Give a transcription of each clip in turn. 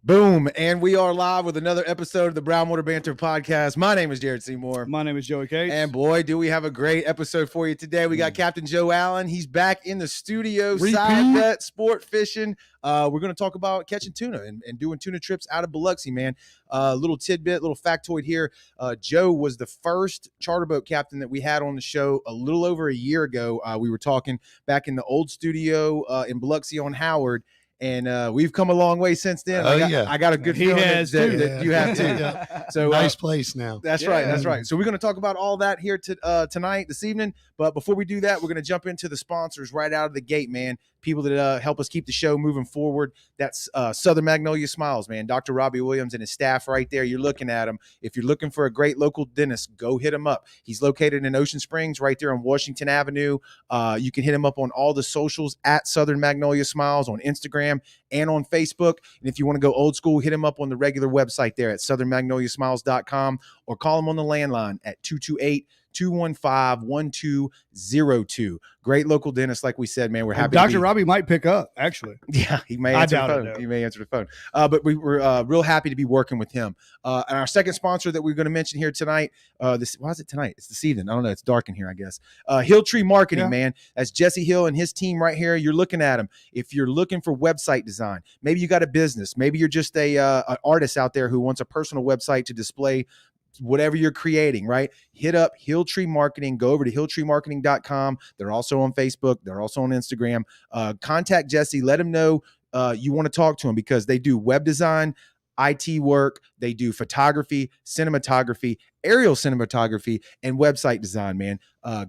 Boom. And we are live with another episode of the Brownwater Banter podcast. My name is Jared Seymour. My name is Joey Cates. And boy, do we have a great episode for you today. We got Captain Joe Allen. He's back in the studio. Side Bet Sportfishing. We're going to talk about catching tuna and doing tuna trips out of Biloxi, man. Little tidbit, little factoid here. Joe was the first charter boat captain that we had on the show a little over a year ago. We were talking back in the old studio in Biloxi on Howard. And we've come a long way since then. I got a good feeling that you have too. So nice place now. That's right. That's right. So we're going to talk about all that here tonight, this evening. But before we do that, we're going to jump into the sponsors right out of the gate, man. People that help us keep the show moving forward. That's Southern Magnolia Smiles, man. Dr. Robbie Williams and his staff right there. You're looking at him. If you're looking for a great local dentist, go hit him up. He's located in Ocean Springs right there on Washington Avenue. You can hit him up on all the socials at Southern Magnolia Smiles on Instagram and on Facebook. And if you want to go old school, hit him up on the regular website there at southernmagnoliasmiles.com or call him on the landline at 228-215-1202. Great local dentist, like we said, man. We're happy. Dr. Robbie might pick up, actually. Yeah, he may answer the phone. He may answer the phone. But we were real happy to be working with him. And our second sponsor that we're going to mention here tonight, why is it tonight? It's this evening. I don't know. It's dark in here, I guess. Hill Tree Marketing, man. That's Jesse Hill and his team right here. You're looking at him. If you're looking for website design, maybe you got a business. Maybe you're just an artist out there who wants a personal website to display whatever you're creating, right? Hit up Hilltree Marketing. Go over to hilltreemarketing.com. They're also on Facebook. They're also on Instagram. Contact Jesse. Let him know you want to talk to him because they do web design, IT work. They do photography, cinematography, aerial cinematography, and website design, man.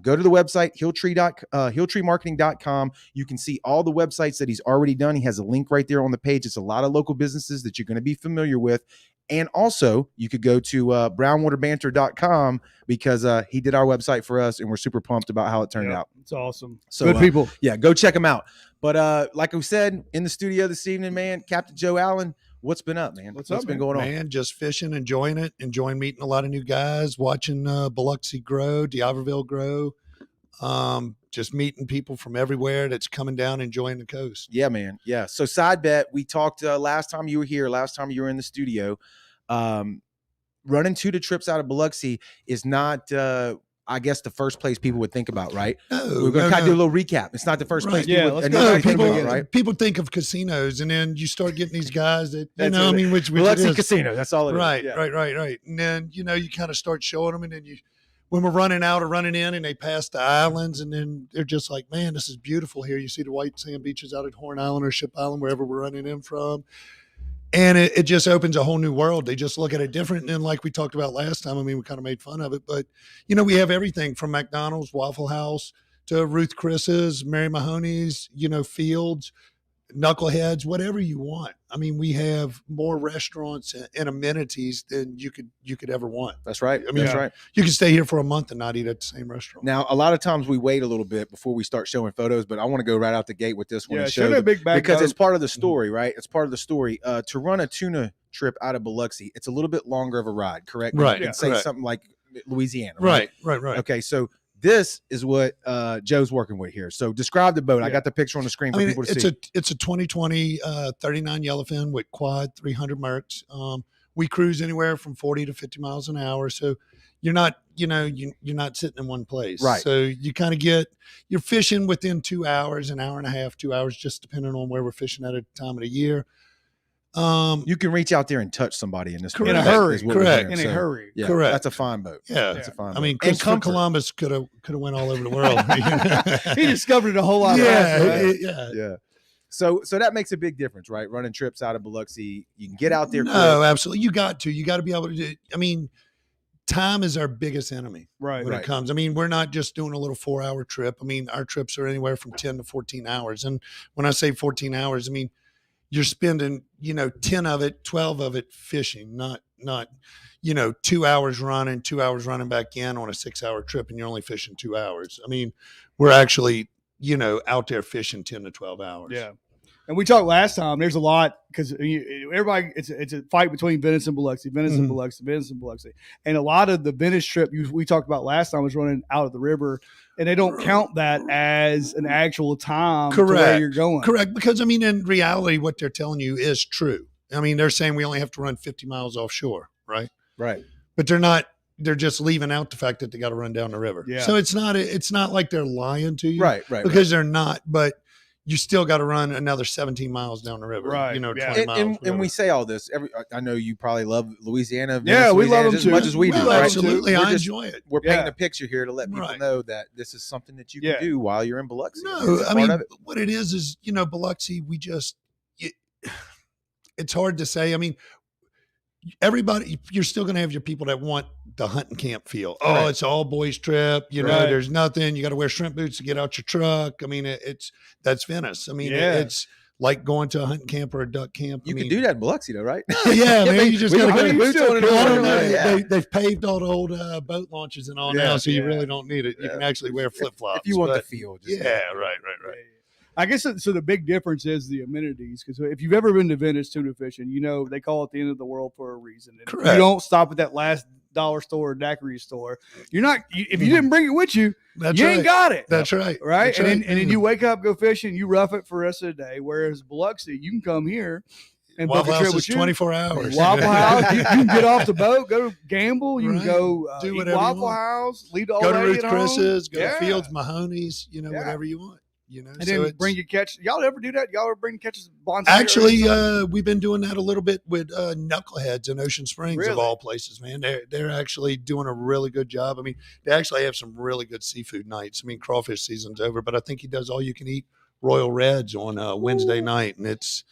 Go to the website, hilltreemarketing.com. You can see all the websites that he's already done. He has a link right there on the page. It's a lot of local businesses that you're going to be familiar with. And also, you could go to brownwaterbanter.com because he did our website for us, and we're super pumped about how it turned out. It's awesome. So, good people. Yeah, go check them out. But like we said, in the studio this evening, man, Captain Joe Allen, what's been up, man? What's been going on? Man, just fishing, enjoying it, enjoying meeting a lot of new guys, watching Biloxi grow, D'Iberville grow. Just meeting people from everywhere that's coming down, enjoying the coast. Yeah, man. Yeah. So Side Bet, we talked last time you were here, last time you were in the studio. Running tuna trips out of Biloxi is not, I guess, the first place people would think about, right? No, we're going to kind of do a little recap. It's not the first place. People think of casinos, and then you start getting these guys that, which Biloxi Casino. That's all it is. Right. And then, you kind of start showing them, and then when we're running out or running in and they pass the islands, and then they're just like, man, this is beautiful here. You see the white sand beaches out at Horn Island or Ship Island, wherever we're running in from. And it just opens a whole new world. They just look at it different. And like we talked about last time, we kind of made fun of it, but we have everything from McDonald's, Waffle House to Ruth Chris's, Mary Mahoney's, Fields, Knuckleheads, whatever you want. We have more restaurants and amenities than you could ever want. That's right. That's right. You can stay here for a month and not eat at the same restaurant. Now, a lot of times we wait a little bit before we start showing photos, but I want to go right out the gate with this one and show a big bag because it's part of the story, right? It's part of the story. To run a tuna trip out of Biloxi, it's a little bit longer of a ride, correct? Right. You can say something like Louisiana. Right. Okay, so this is what Joe's working with here. So describe the boat. I got the picture on the screen for people to see. It's a 2020 39 yellowfin with quad 300 Mercs. We cruise anywhere from 40 to 50 miles an hour. So you're not, you're not sitting in one place. Right. So you kind of you're fishing within 2 hours, an hour and a half, 2 hours, just depending on where we're fishing at a time of the year. You can reach out there and touch somebody in this in a hurry. Correct. In a hurry. Yeah, correct. That's a fine boat. Yeah, that's a fine boat. Christopher Columbus could have went all over the world. He discovered a whole lot. Yeah. So that makes a big difference, right? Running trips out of Biloxi, you can get out there. No, absolutely. You got to be able to do. Time is our biggest enemy, right? When it comes, we're not just doing a little 4-hour trip. Our trips are anywhere from 10 to 14 hours, and when I say 14 hours, you're spending, 10 of it, 12 of it fishing, not 2 hours running, 2 hours running back in on a 6-hour trip, and you're only fishing 2 hours. We're actually, out there fishing 10 to 12 hours. Yeah. And we talked last time, there's a lot because everybody, it's a fight between Venice and Biloxi, Biloxi. And a lot of the Venice trip we talked about last time was running out of the river, and they don't count that as an actual time to where you're going. Correct. Because, in reality, what they're telling you is true. I mean, they're saying we only have to run 50 miles offshore, right? Right. But they're just leaving out the fact that they got to run down the river. Yeah. So it's not like they're lying to you. Right. Because they're not, but you still got to run another 17 miles down the river. Right. 20 miles. And we say all this. I know you probably love Louisiana. Yeah, we love them just as much as we do. Right? Absolutely. I enjoy it. We're painting a picture here to let people know that this is something that you can do while you're in Biloxi. No, I mean, what it is, Biloxi, it's hard to say. I mean, everybody, you're still going to have your people that want the hunting camp feel. Oh, it's all boys trip. There's nothing. You got to wear shrimp boots to get out your truck. I mean, that's Venice. I mean, it's like going to a hunting camp or a duck camp. You can do that in Biloxi, though, right? Yeah, man. You just got to boots on. They've paved all the old boat launches and all now, so you really don't need it. You can actually wear flip flops if you want the feel. Right. I guess so. The big difference is the amenities, because if you've ever been to Venice tuna fishing, they call it the end of the world for a reason. And correct. You don't stop at that last dollar store or daiquiri store. You're not. If you didn't bring it with you, you ain't got it. That's right. Right. And then you wake up, go fishing, you rough it for the rest of the day. Whereas Biloxi, you can come here and book a trip with you. 24 hours. Waffle House. You can get off the boat, go gamble. You can go do eat whatever Waffle House. Leave the old go to lady Ruth at Chris's. home. Go to Fields, Mahoney's. Whatever you want. And then bring your catch. Y'all ever do that? Y'all ever bring catches? Actually, we've been doing that a little bit with Knuckleheads in Ocean Springs, of all places, man. They're actually doing a really good job. I mean, they actually have some really good seafood nights. I mean, crawfish season's over, but I think he does all you can eat Royal Reds on Wednesday night, and it's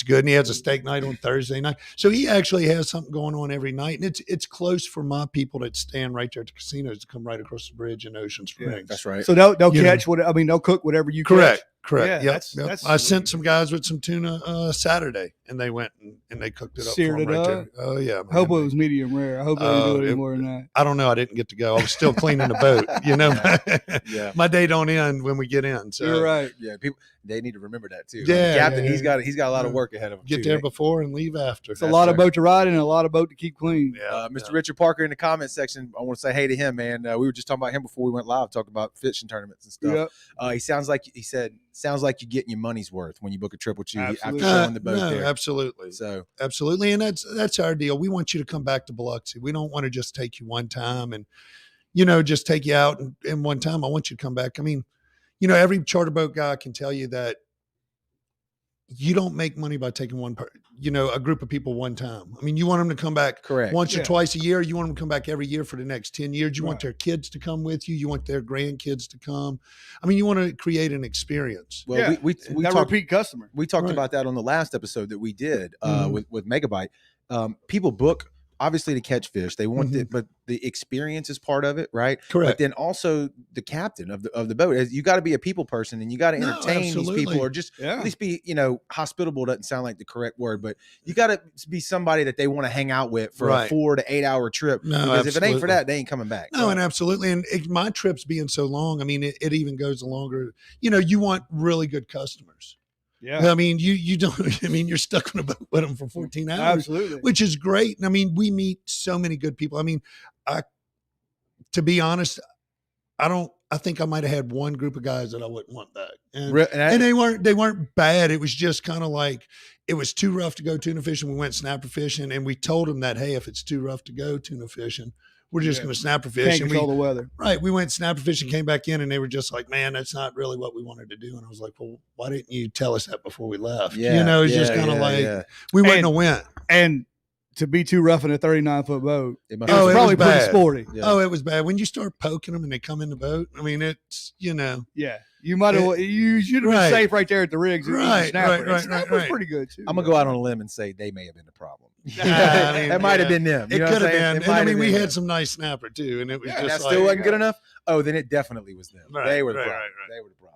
good. And he has a steak night on Thursday night. So he actually has something going on every night. And it's close for my people that stand right there at the casinos to come right across the bridge in Ocean Springs. Yeah, that's right. So they'll catch they'll cook whatever you catch. Correct. Yeah, Yep. I sent some guys with some tuna Saturday, and they went and they cooked it up. Seared it up. There. Oh, yeah. I hope it was medium rare. I hope they didn't do it any more than that. I don't know. I didn't get to go. I was still cleaning the boat. My day don't end when we get in. So you're right. Yeah, people they need to remember that too. Yeah, the captain, he's got a lot of work ahead of him. Get there before and leave after. It's a lot of boat to ride and a lot of boat to keep clean. Yeah, Mr. Richard Parker in the comment section. I want to say hey to him, man. We were just talking about him before we went live, talking about fishing tournaments and stuff. Yep. He said you're getting your money's worth when you book a trip with you Absolutely. after showing the boat there. Absolutely. So absolutely, and that's our deal. We want you to come back to Biloxi. We don't want to just take you one time and just take you out and one time. I want you to come back. I mean, every charter boat guy can tell you that you don't make money by taking a group of people one time. I mean, you want them to come back once or twice a year. You want them to come back every year for the next 10 years. You want their kids to come with you. You want their grandkids to come. I mean, you want to create an experience. Well, we talked repeat customer. We talked about that on the last episode that we did with Megabyte. People book obviously to catch fish. They want it, but the experience is part of it, right? Correct. But then also the captain of the boat. You got to be a people person, and you got to entertain these people, or just at least be hospitable. Doesn't sound like the correct word, but you got to be somebody that they want to hang out with for a 4 to 8 hour trip. No, because if it ain't for that, they ain't coming back. No, and absolutely. And my trips being so long, I mean, it even goes longer. You want really good customers. Yeah. I mean, you don't, I mean, you're stuck on a boat with them for 14 hours, absolutely, which is great. And I mean, we meet so many good people. I mean, to be honest, I think I might've had one group of guys that I wouldn't want back. And they weren't bad. It was just kind of like, it was too rough to go tuna fishing. We went snapper fishing, and we told them that, hey, if it's too rough to go tuna fishing, we're just going to snapper fish. Can't control the weather. Right. We went snapper fishing, came back in, and they were just like, man, that's not really what we wanted to do. And I was like, well, why didn't you tell us that before we left? Yeah, it's just kind of we wouldn't have went. And to be too rough in a 39-foot boat, it was probably pretty sporty. Yeah. Oh, it was bad. When you start poking them and they come in the boat, I mean, it's, Yeah. You might have. You should have been safe right there at the rigs. Right. Snapper's pretty good too. I'm gonna go out on a limb and say they may have been the problem. I mean, that might have been them. It could have been. And I mean, we had some nice snapper too, and it was just still wasn't good enough. Oh, then it definitely was them. Right, they were the problem. They were the problem.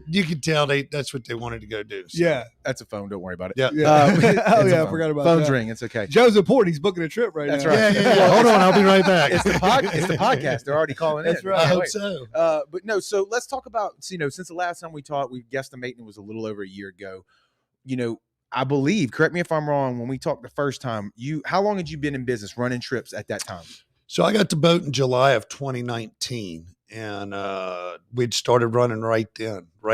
You could tell that's what they wanted to go do. So. Yeah, that's a phone. Don't worry about it. Yeah. I forgot about phones ring. It's okay. Joe's in port. He's booking a trip right now. That's right. Yeah. Hold on, I'll be right back. It's the podcast. They're already calling That's in. Right. I hope so. But no. So let's talk about. Since the last time we talked, we guesstimating it was a little over a year ago. I believe. Correct me if I'm wrong. When we talked the first time, how long had you been in business running trips at that time? So I got the boat in July of 2019. and we'd started running right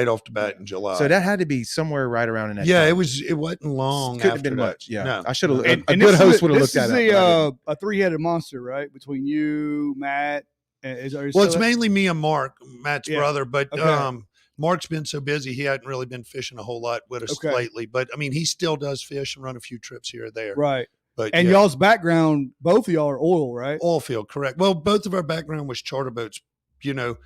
off the bat in July. So that had to be somewhere right around in that. Yeah, time. it wasn't long. Couldn't after have been that. much. Yeah, no. I should have. And A good host would have this looked that is up. a 3-headed monster, right? Between you, Matt. Well, it's mainly me and Mark, Matt's brother, but Okay. Mark's been so busy he hadn't really been fishing a whole lot with us lately. But I mean, he still does fish and run a few trips here or there. Right. But and y'all's background, both of y'all are oil, right? Oil field, correct. Well, both of our background was charter boats. You know,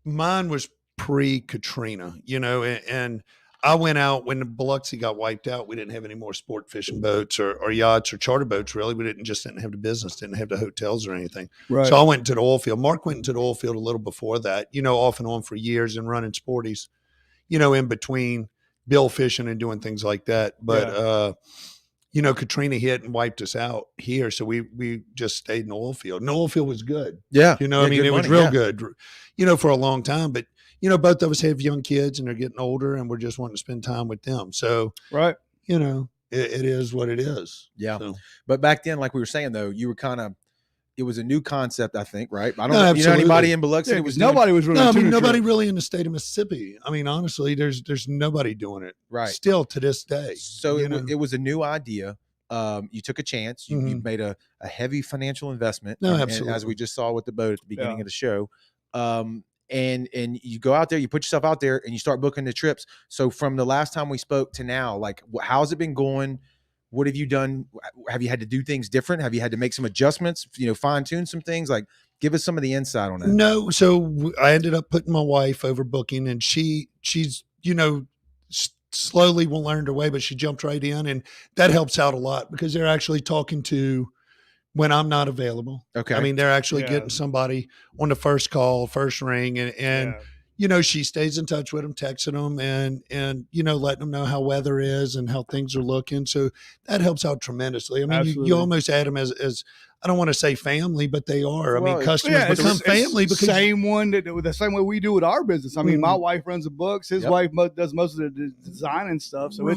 mine was pre-Katrina, you know, and I went out when the Biloxi got wiped out. We didn't have any more sport fishing boats or yachts or charter boats, really. We didn't have the business, didn't have the hotels or anything. Right. So I went to the oil field. Mark went into the oil field a little before that, you know, off and on for years and running sporties, you know, in between bill fishing and doing things like that. But, you know, Katrina hit and wiped us out here. So we just stayed in the oil field. And the oil field was good. Yeah. You know, I mean, it was real good, you know, for a long time. But, you know, both of us have young kids and they're getting older and we're just wanting to spend time with them. So, you know, it is what it is. Yeah. So. But back then, like we were saying, though, you were it was a new concept, I think, right? I don't know. You know anybody in Biloxi? Yeah, nobody was really. No, I mean, nobody really in the state of Mississippi. I mean, honestly, there's nobody doing it. Right. Still to this day. So it was a new idea. You took a chance. You made a heavy financial investment. No, And absolutely. as we just saw with the boat at the beginning of the show. And you go out there, you put yourself out there and you start booking the trips. So from the last time we spoke to now, like, how's it been going? What have you done? Have you had to do things different? Have you had to make some adjustments, you know, fine tune some things? Like, give us some of the insight on that. No. So I ended up putting my wife over booking and she's, you know, slowly will learn her way, but she jumped right in and that helps out a lot because they're actually talking to when I'm not available. Okay. I mean, they're actually getting somebody on the first call, first ring and you know, she stays in touch with them, texting them and, you know, letting them know how weather is and how things are looking. So that helps out tremendously. I mean, you almost add them as, I don't want to say family, but they are. Well, I mean, customers become family because the same way we do with our business. I mean, my wife runs the books. His wife does most of the design and stuff. So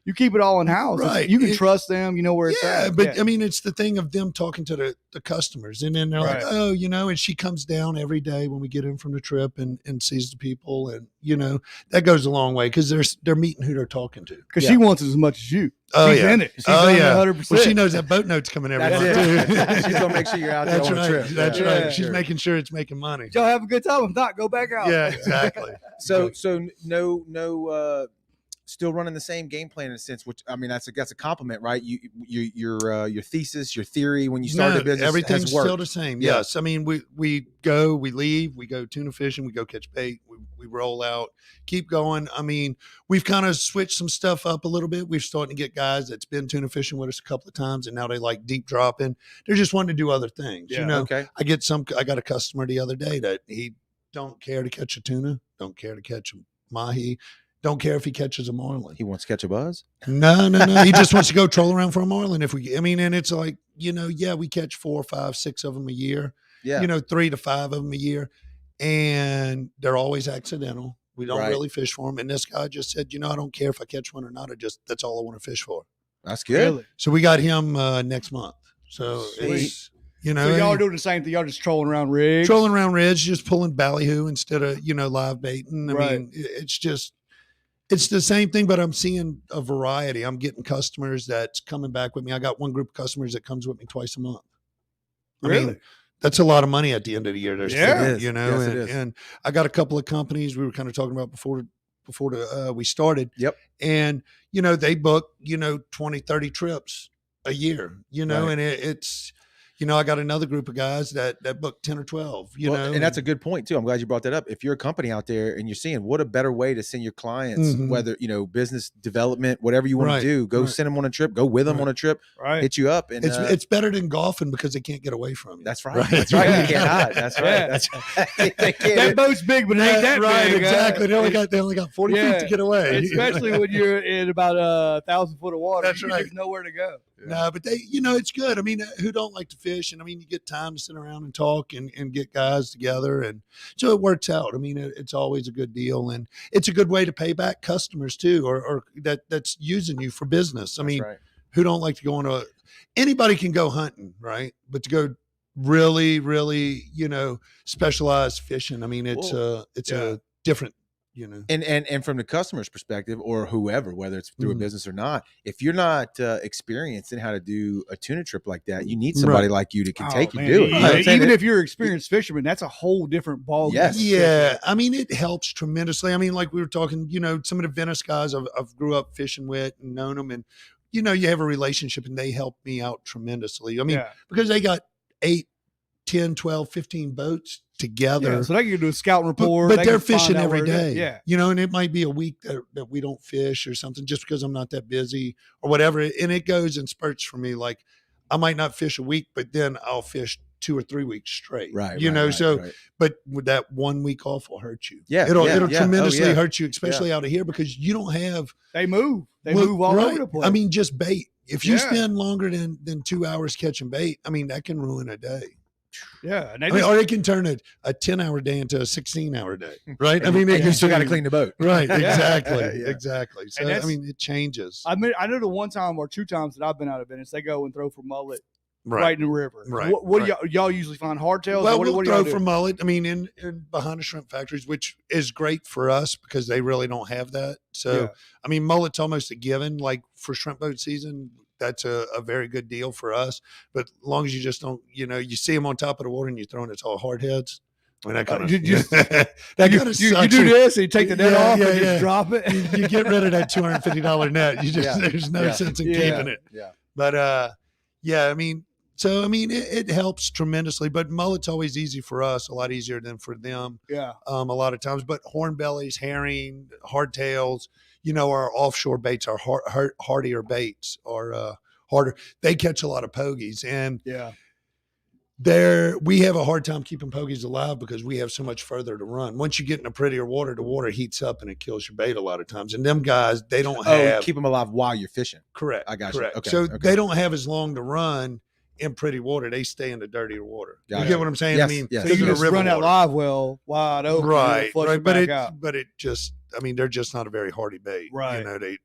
you keep it all in house. Right. You can trust them. You know where it's at. But I mean, it's the thing of them talking to the customers and then they're like, oh, you know, and she comes down every day when we get in from the trip and sees the people. And, you know, that goes a long way because they're meeting who they're talking to. Because she wants it as much as you. Oh, She's in it. She's 100%. Well, she knows that boat note's coming every month too. She's going to make sure you're out there on the trip. That's right. She's making sure it's making money. Y'all have a good time. If not, go back out. Yeah, exactly. So no, still running the same game plan in a sense, which I mean, that's a compliment, right? Your thesis, your theory when you started the business, everything's has worked. still the same. Yes. I mean, we go, we leave, we go tuna fishing, we go catch bait, we roll out, keep going. I mean, we've kind of switched some stuff up a little bit. We're starting to get guys that's been tuna fishing with us a couple of times and now they like deep dropping. They're just wanting to do other things. Yeah, you know, okay. I got a customer the other day that he don't care to catch a tuna, don't care to catch a mahi. Don't care if he catches a marlin. He wants to catch a buzz? No. He just wants to go troll around for a marlin. And it's like, you know, we catch 4, 5, 6 of them a year. Yeah. You know, 3 to 5 of them a year. And they're always accidental. We don't really fish for them. And this guy just said, you know, I don't care if I catch one or not. That's all I want to fish for. That's good. Really? So we got him next month. So it's, you know. So y'all are doing the same thing. Y'all just trolling around rigs? Trolling around rigs, just pulling ballyhoo instead of, you know, live baiting. I mean, it's the same thing, but I'm seeing a variety. I'm getting customers that's coming back with me. I got one group of customers that comes with me twice a month. I mean, that's a lot of money at the end of the year. You know, yes, and I got a couple of companies we were kind of talking about before we started. Yep. And, you know, they book, you know, 20, 30 trips a year, you know, and it's, you know, I got another group of guys that book 10 or 12, you know. And that's a good point too. I'm glad you brought that up. If you're a company out there and you're seeing what a better way to send your clients, whether, you know, business development, whatever you want to do, go send them on a trip, go with them on a trip, hit you up. And it's better than golfing because they can't get away from you. That's right. That's right. You can't hide. That's right. That's right. That boat's big, but it ain't that right, big. Exactly. They only got 40 feet to get away. Especially when you're in about 1,000 foot of water. That's right. There's nowhere to go. No, but they, you know, it's good. I mean, who don't like to fish? And I mean, you get time to sit around and talk and get guys together. And so it works out. I mean, it's always a good deal. And it's a good way to pay back customers too, or that's using you for business. I mean, who don't like to go on anybody can go hunting, right? But to go really, really, specialized fishing. I mean, it's a different, And from the customer's perspective, or whoever, whether it's through a business or not, if you're not experienced in how to do a tuna trip like that, you need somebody like you that can take you do it. You know even if you're an experienced fisherman, that's a whole different ball game. Yes. Yeah. I mean, it helps tremendously. I mean, like we were talking, some of the Venice guys I've grew up fishing with and known them, and you have a relationship, and they help me out tremendously. I mean, because they got 8, 10, 12, 15 boats together. Yeah, so they can do a scouting report. But they're fishing every day. Yeah. And it might be a week that we don't fish or something just because I'm not that busy or whatever. And it goes in spurts for me. Like I might not fish a week, but then I'll fish 2 or 3 weeks straight. Right. But with that 1 week off will hurt you. Yeah. It'll tremendously hurt you, especially out of here, because you don't have. They move all over the place. I mean, just bait. If you spend longer than 2 hours catching bait, I mean, that can ruin a day. Yeah. And or they can turn a 10-hour day into a 16-hour day, right? I mean, you still got to clean the boat. Right. Exactly. Exactly. So, I mean, it changes. I know the one time or 2 times that I've been out of Venice, they go and throw for mullet right in the river. Right. What do y'all usually find? Hardtails? Well, what we'll do throw do? for mullet. I mean, in behind the shrimp factories, which is great for us because they really don't have that. So, I mean, mullet's almost a given. Like for shrimp boat season, that's a very good deal for us. But as long as you just don't, you see them on top of the water and you're throwing it's all hard heads. I mean, that kind of you do this and you take the net off and just drop it. You get rid of that $250 net. You just there's no sense in keeping it. Yeah. But I mean, it helps tremendously. But mullet's always easy for us, a lot easier than for them. Yeah. A lot of times. But hornbellies, herring, hardtails, our offshore baits are hardier baits, or harder. They catch a lot of pogies, and we have a hard time keeping pogies alive because we have so much further to run. Once you get in a prettier water, the water heats up and it kills your bait a lot of times. And them guys, they don't have keep them alive while you're fishing. Correct. I got you. Okay. So they don't have as long to run in pretty water. They stay in the dirtier water. You get what I'm saying? Yes, I mean, so you just run that live well wide open, right? But it just, I mean, they're just not a very hardy bait, right?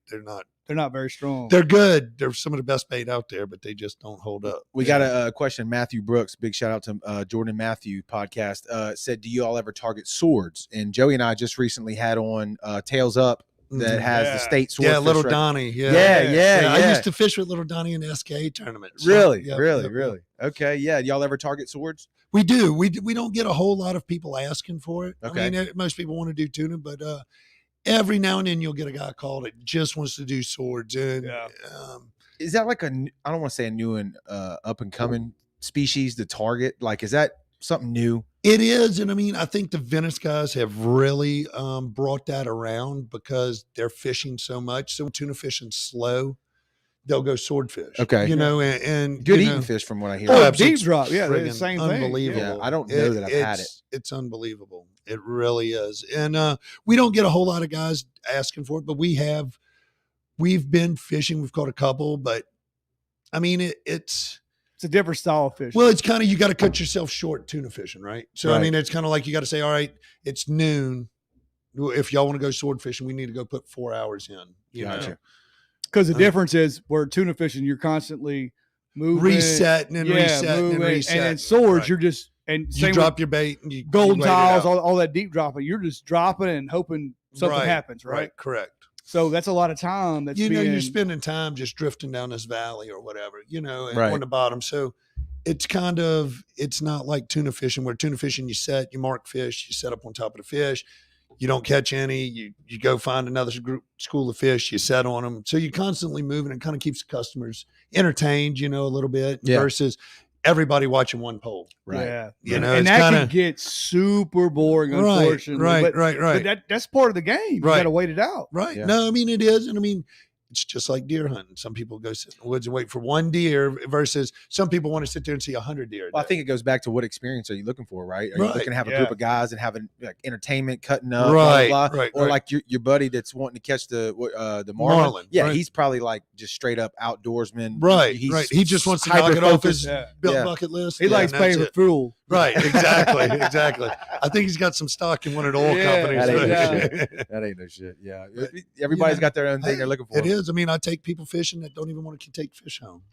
They're not very strong. They're good. They're some of the best bait out there, but they just don't hold up. We got a question. Matthew Brooks, big shout out to Jordan Matthew podcast, said, do you all ever target swords? And Joey and I just recently had on Tails Up that has the state sword. Yeah, Little Donnie. Yeah. I used to fish with Little Donnie in the SKA tournament. So, really. Okay. Yeah. Y'all ever target swords? We do. We don't get a whole lot of people asking for it. Okay. I mean, most people want to do tuna, but every now and then you'll get a guy called that just wants to do swords. And is that like I don't want to say a new and up and coming species to target? Like, is that something new? It is. And I mean, I think the Venice guys have really brought that around because they're fishing so much. So tuna fishing's slow, they'll go swordfish. Okay. And good eating fish from what I hear. Oh, deep drop. Yeah, the same thing. Unbelievable. Yeah, I don't know that I've had it. It's unbelievable. It really is. And we don't get a whole lot of guys asking for it, but we've been fishing. We've caught a couple, but I mean, it's a different style of fish. Well, it's kind of, you got to cut yourself short tuna fishing, right? So, right. I mean, it's kind of like you got to say, all right, it's noon. If y'all want to go sword fishing, we need to go put 4 hours in. You know? Because the difference is where tuna fishing, you're constantly moving, resetting and resetting and resetting. And in swords, you're just, and you drop your bait and you golden tiles, all that deep dropping. You're just dropping and hoping something happens, right? Right, correct. So that's a lot of time. That's you're spending time just drifting down this valley or whatever, and on the bottom. So it's it's not like tuna fishing, where tuna fishing, you mark fish, you set up on top of the fish, you don't catch any, you go find another school of fish, you set on them. So you're constantly moving, and kind of keeps the customers entertained, a little bit versus everybody watching one pole. Right. Yeah. And that can get super boring, unfortunately. Right. But that's part of the game. You got to wait it out. Right. Yeah. No, I mean, it is. And I mean, it's just like deer hunting. Some people go sit in the woods and wait for one deer versus some people want to sit there and see 100 deer. Well, I think it goes back to what experience are you looking for, right? Are you looking to have a group of guys and having like entertainment, cutting up, blah, blah, or like your buddy that's wanting to catch the marlin? Yeah, he's probably like just straight up outdoorsman. Right. He just wants to knock it off his bucket list. He likes paying for fuel. Right. Exactly. I think he's got some stock in one of the oil companies. That ain't no shit. Yeah. Everybody's got their own thing they're looking for. It is. I mean, I take people fishing that don't even want to take fish home.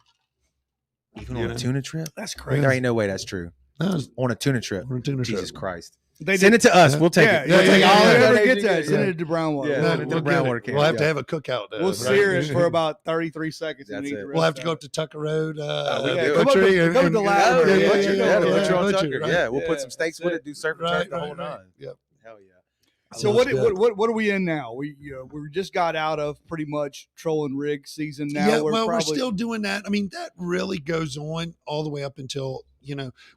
Even on a tuna trip? That's crazy. There ain't no way that's true. No, On a tuna trip. on a tuna Jesus trip. Christ. They Send it to us. We'll take it. Yeah, We'll take all it. ever get that. Send it to Brownwater. Yeah. No, We'll we'll, brown get water it. can. We'll have Yeah. to have a cookout. We'll sear it for about 33 seconds. That's it. We'll have to go up to Tucker Road. we'll Come do up to the ladder. The Yeah, butcher on butcher, Tucker. right. Yeah, we'll put Yeah, some steaks that's with it. it, do surf and Right, turf the whole right. nine. Yep. Hell yeah. So what are we in now? We just got out of pretty much trolling rig season now. Yeah, we're still doing that. I mean, that really goes on all the way up until,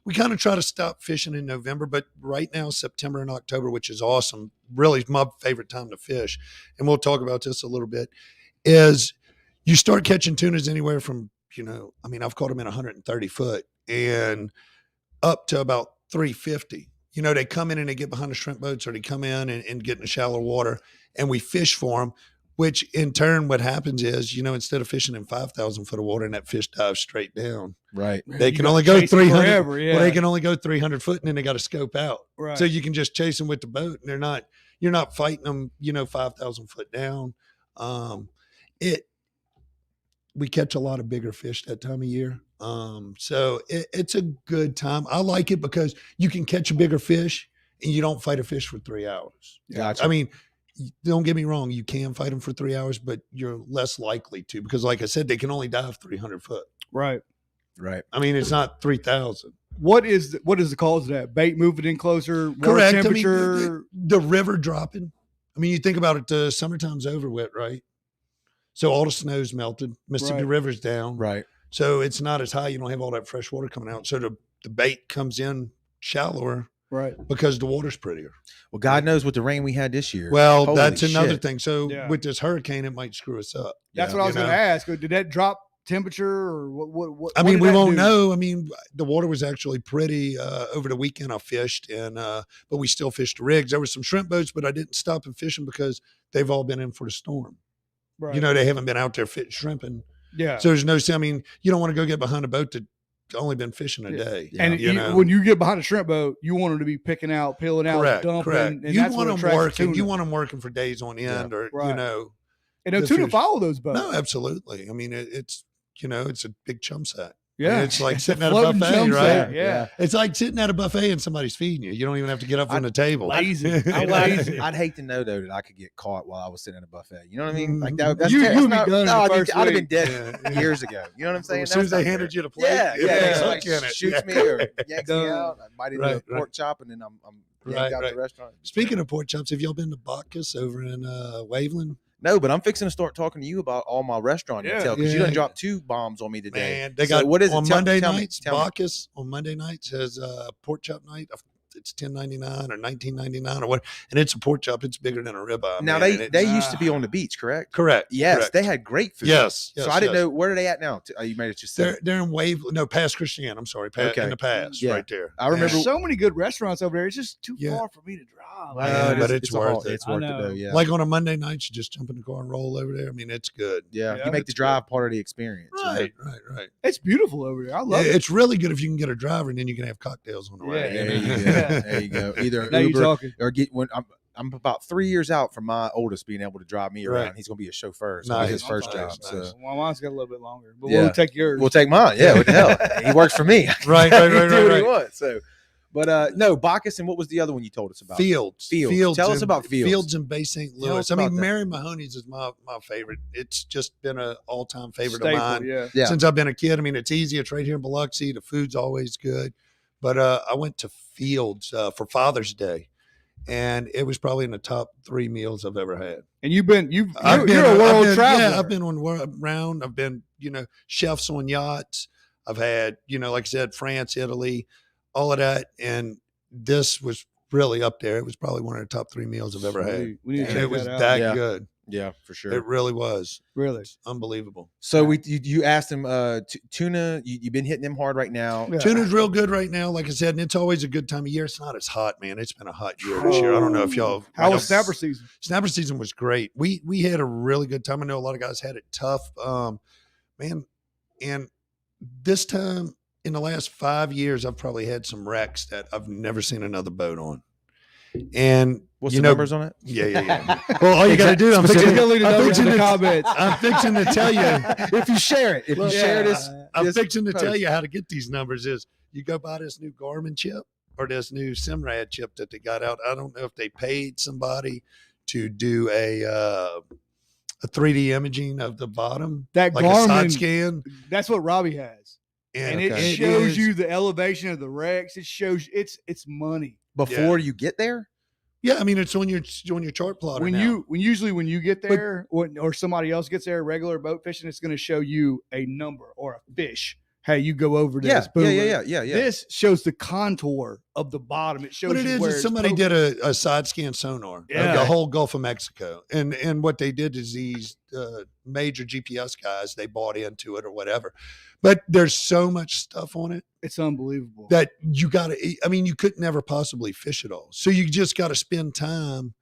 we kind of try to stop fishing in November, but right now, September and October, which is awesome, really my favorite time to fish, and we'll talk about this a little bit, is you start catching tunas anywhere from, I've caught them in 130 foot and up to about 350. They come in and they get behind the shrimp boats, or they come in and get in the shallow water, and we fish for them, which in turn what happens is, instead of fishing in 5,000 foot of water and that fish dives straight down, Right. they can only go 300. Well, they can only go 300 foot, and then they got to scope out. Right. So you can just chase them with the boat, and you're not fighting them, 5,000 foot down. We catch a lot of bigger fish that time of year. So it's a good time. I like it because you can catch a bigger fish and you don't fight a fish for 3 hours. Gotcha. I mean, don't get me wrong. You can fight them for 3 hours, but you're less likely to, because like I said, they can only dive 300 foot. Right. I mean, it's not 3,000. What is the cause of that? Bait moving in closer, water Correct. temperature. I mean, the river dropping. I mean, you think about it, the summertime's over with, right? So all the snow's melted. Mississippi River's down. Right. So it's not as high. You don't have all that fresh water coming out. So the bait comes in shallower. Right. Because the water's prettier. Well, God knows what the rain we had this year. Well, Holy that's another shit. thing. So with this hurricane, it might screw us up. That's what I was going to ask. Did that drop temperature, or what? I mean, we won't know. I mean, the water was actually pretty over the weekend. I fished, but we still fished the rigs. There were some shrimp boats, but I didn't stop and fish them because they've all been in for the storm. Right. They haven't been out there shrimping. Yeah. So there's no. I mean, you don't want to go get behind a boat that's only been fishing a day. Yeah. And when you get behind a shrimp boat, you want them to be picking out, peeling out, dumping. Correct. And you that's want what them working. tuna. You want them working for days on end, or Right. And the tuna fish. follow those boats. No, absolutely. I mean, it's it's a big chum set. Yeah. It's like sitting at a Floating buffet, chum right? set, yeah. It's like sitting at a buffet and somebody's feeding you. You don't even have to get up from the table. Lazy. I'd hate to know though that I could get caught while I was sitting at a buffet. You know what I mean? Like that. That's You that's would be not, done in no, the first I'd have been week. dead years ago. You know what I'm saying? As soon as they handed you the plate, yeah. suck Like, in it. shoots me or yanks me out. I bite into a Right. pork chop and then I'm yanked out the restaurant. Speaking of pork chops, have y'all been to Bacchus over in Waveland? No, but I'm fixing to start talking to you about all my restaurant intel because you done dropped 2 bombs on me today. Man, they got what is on it? Monday Tell me. nights. Bacchus on Monday nights has pork chop night. It's $10.99 or $19.99 or what, and it's a pork chop. It's bigger than a ribeye. Now man, they used to be on the beach, correct? Correct. Yes, correct. they had great food. Yes. So I didn't know, where are they at now? You made it just They're in past Christian. I'm sorry, in the past, right there. I remember There's so many good restaurants over there. It's just too far for me to drive. But it's worth it. It's worth it though. Yeah. Like on a Monday night, you just jump in the car and roll over there. I mean, it's good. Yeah. You make the drive part of the experience. Right. It's beautiful over there. I love it. It's really good if you can get a driver, and then you can have cocktails on the way. There you go. Either Now Uber or get when I'm about 3 years out from my oldest being able to drive me around. Right. He's gonna be a chauffeur. So Nice. his first Nice, job. nice. So Well, mine's got a little bit longer, but Yeah. we'll take yours. we'll take mine. Yeah, what the hell? He works for me. Right. He can do what he wants. So but no, Bacchus, and what was the other one you told us about? Fields. Tell us about Fields. Fields in Bay St. Tell Louis. us I mean, about that. Mary Mahoney's is my favorite. It's just been an all-time favorite Staple, of mine yeah. since I've been a kid. I mean, it's easy. It's right here in Biloxi. The food's always good. But I went to Fields for Father's Day, and it was probably in the top 3 meals I've ever had. And you're a world traveler. Yeah, I've been around. I've been, chefs on yachts. I've had, like I said, France, Italy, all of that. And this was really up there. It was probably one of the top 3 meals I've ever had. We need to And check it was that out. that good. Yeah, for sure. It really was. Really? It's unbelievable. So you asked him tuna. You've been hitting them hard right now. Yeah. Tuna's real good right now, like I said, and it's always a good time of year. It's not as hot, man. It's been a hot year this year. I don't know if y'all. How was snapper season? Snapper season was great. We had a really good time. I know a lot of guys had it tough, man. And this time in the last 5 years, I've probably had some wrecks that I've never seen another boat on. And what's the numbers on it? Yeah. Well, all you got to do, I'm fixing to tell you. If you share it, I'm fixing to tell you how to get these numbers is you go buy this new Garmin chip or this new Simrad chip that they got out. I don't know if they paid somebody to do a 3D imaging of the bottom, that like Garmin, a side scan. That's what Robbie has. And it shows you the elevation of the wrecks. It shows it's money before you get there. Yeah, I mean it's on your chart plotter. When you get there, or somebody else gets there, regular boat fishing, it's going to show you a number or a fish. Hey, you go over this. Yeah. This shows the contour of the bottom. It shows what it you is. Where Somebody did a side scan sonar of the whole Gulf of Mexico, and what they did is these major GPS guys, they bought into it or whatever. But there's so much stuff on it. It's unbelievable that you could never possibly fish it all. So you just got to spend time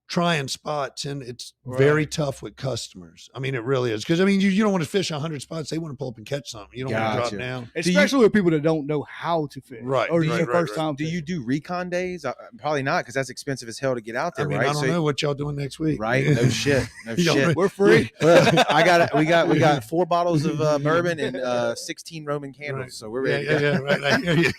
trying spots, and it's very tough with customers. I mean, it really is. Because, you don't want to fish 100 spots. They want to pull up and catch something. You don't want to drop down. Especially with people that don't know how to fish. Right. Or first time. Do you do recon days? Probably not, because that's expensive as hell to get out there, right? I don't know what y'all doing next week. Right? No shit. We're free. We got 4 bottles of bourbon and 16 Roman candles. Right. So we're ready. Right.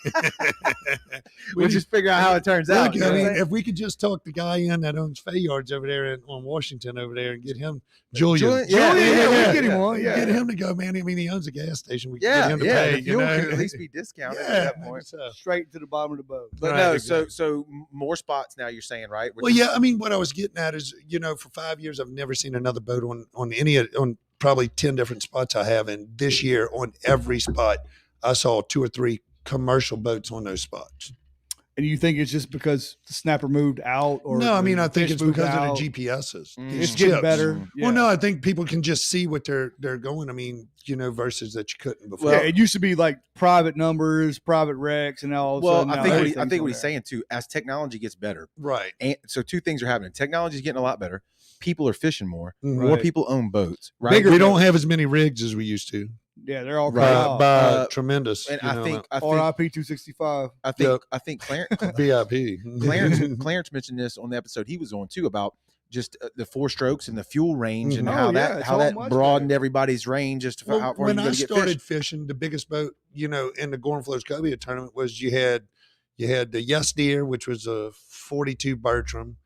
We'll just figure out how it turns out. If we could just talk the guy in that owns Fay Yards over there on Washington over there and get him, Julian. Yeah, we get him on. Yeah. Get him to go, man. He owns a gas station. We can get him to pay. The fuel could at least be discounted at that point. Straight to the bottom of the boat. But so more spots now, you're saying, right? What I was getting at is, for 5 years, I've never seen another boat on probably 10 different spots I have. And this year on every spot, I saw 2 or 3 commercial boats on those spots. And you think it's just because the snapper moved out? Or no, I think it's because of the GPSs. It's getting better. Yeah. Well, no, I think people can just see what they're going. Versus that you couldn't before. Well, it used to be like private numbers, private wrecks, and all. I think what he's saying too, as technology gets better, right? And so 2 things are happening. Technology is getting a lot better. People are fishing more. Mm-hmm. More people own boats. Right? We don't have as many rigs as we used to. Yeah, they're all by tremendous. And I think RIP 265. I think Clarence VIP. Clarence mentioned this on the episode he was on too about just the 4 strokes and the fuel range and how that broadened everybody's range as to how far when you I started fishing, the biggest boat in the Gorham Flows Cobia tournament was you had the Yes Deer, which was a 42 Bertram.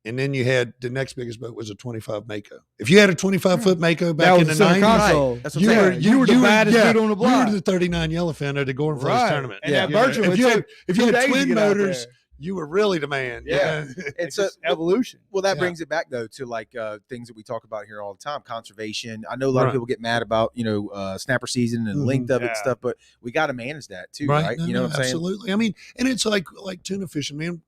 And then you had the next biggest boat was a 25 Mako. If you had a 25-foot Mako back in the 90s, that's what you were the baddest dude on the block. You were the 39 Yellowfin at the Gorham Flows tournament. And that Bertram, if you had twin motors, you were really the man. Yeah. It's evolution. Well, that brings it back though to like things that we talk about here all the time, conservation. I know a lot of people get mad about snapper season and length of it and stuff, but we got to manage that too, right? No, you know what I'm saying? Absolutely. And it's like tuna fishing, man.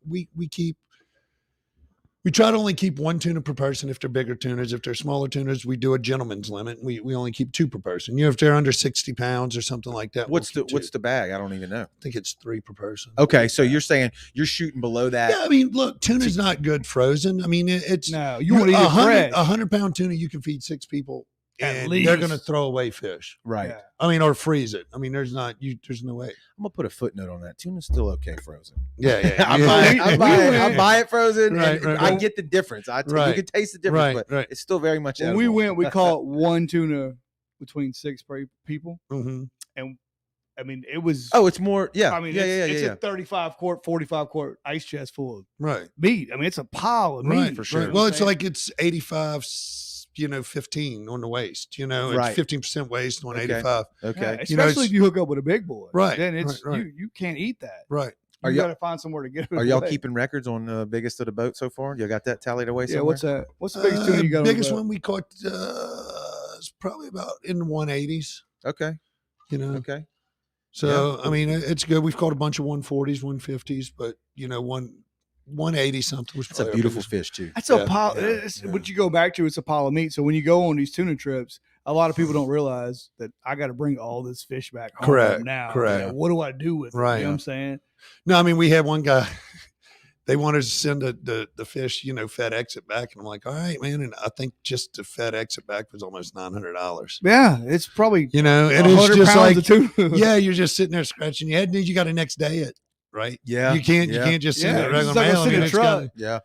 We try to only keep 1 tuna per person if they're bigger tunas. If they're smaller tunas, we do a gentleman's limit. We only keep 2 per person. If they're under 60 pounds or something like that. What's the bag? I don't even know. I think it's 3 per person. Okay, so you're saying you're shooting below that? Yeah, look, tuna's not good frozen. It's no. You want to eat fresh. 100-pound tuna, you can feed 6 people. And they're going to throw away fish. Right. Yeah. Or freeze it. There's no way. I'm going to put a footnote on that. Tuna's still okay frozen. Yeah. I buy it frozen. Right, and I get the difference. You can taste the difference, but it's still very much edible. When we went, we caught 1 tuna between 6 people. Mm-hmm. And it was. Oh, it's more. Yeah. It's a 35 quart, 45 quart ice chest full of meat. It's a pile of meat for sure. Right. Well, it's like it's 85. 15 on the waist, it's 15% waist on 85. Okay. Yeah, especially if you hook up with a big boy. Right. Then you can't eat that. Right. You got to find somewhere to get it. Are y'all keeping records on the biggest of the boat so far? You got that tallied away somewhere? Yeah, what's that? What's the biggest tuna you got? The biggest one we caught is probably about in the 180s. Okay. Okay. So, it's good. We've caught a bunch of 140s, 150s, but 180 something was. It's a beautiful fish too. That's a pile. What you go back to, it's a pile of meat. So when you go on these tuna trips, a lot of people don't realize that I got to bring all this fish back home. Correct. Now, correct. What do I do with it? Right. You know what I'm saying? No, we had one guy. They wanted to send the fish, FedEx it back, and I'm like, all right, man. And I think just to FedEx it back was almost $900. Yeah, it's probably and it's just like tuna. yeah, you're just sitting there scratching your head, and you got to next day it. right? Yeah. You can't just send it regular it's like mail. I mean, sending a it's truck. gotta, Yeah.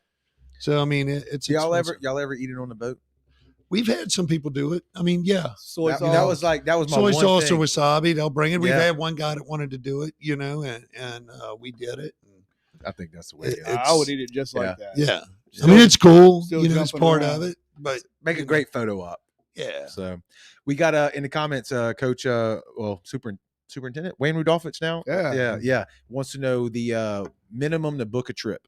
so I mean, it's Y'all expensive. ever eat it on the boat? We've had some people do it. I mean, yeah. Soy That sauce. that was my Soy one sauce thing. or wasabi, they'll bring it. We've Yeah. had one guy that wanted to do it, and we did it. I think that's the way. I would eat it just like that. Yeah. Still- I mean, it's cool. still It's jumping part around. of it. But Make a great photo op. Yeah. So we got in the comments, Coach, Superintendent Wayne Rudolphich now. Yeah. Wants to know the minimum to book a trip.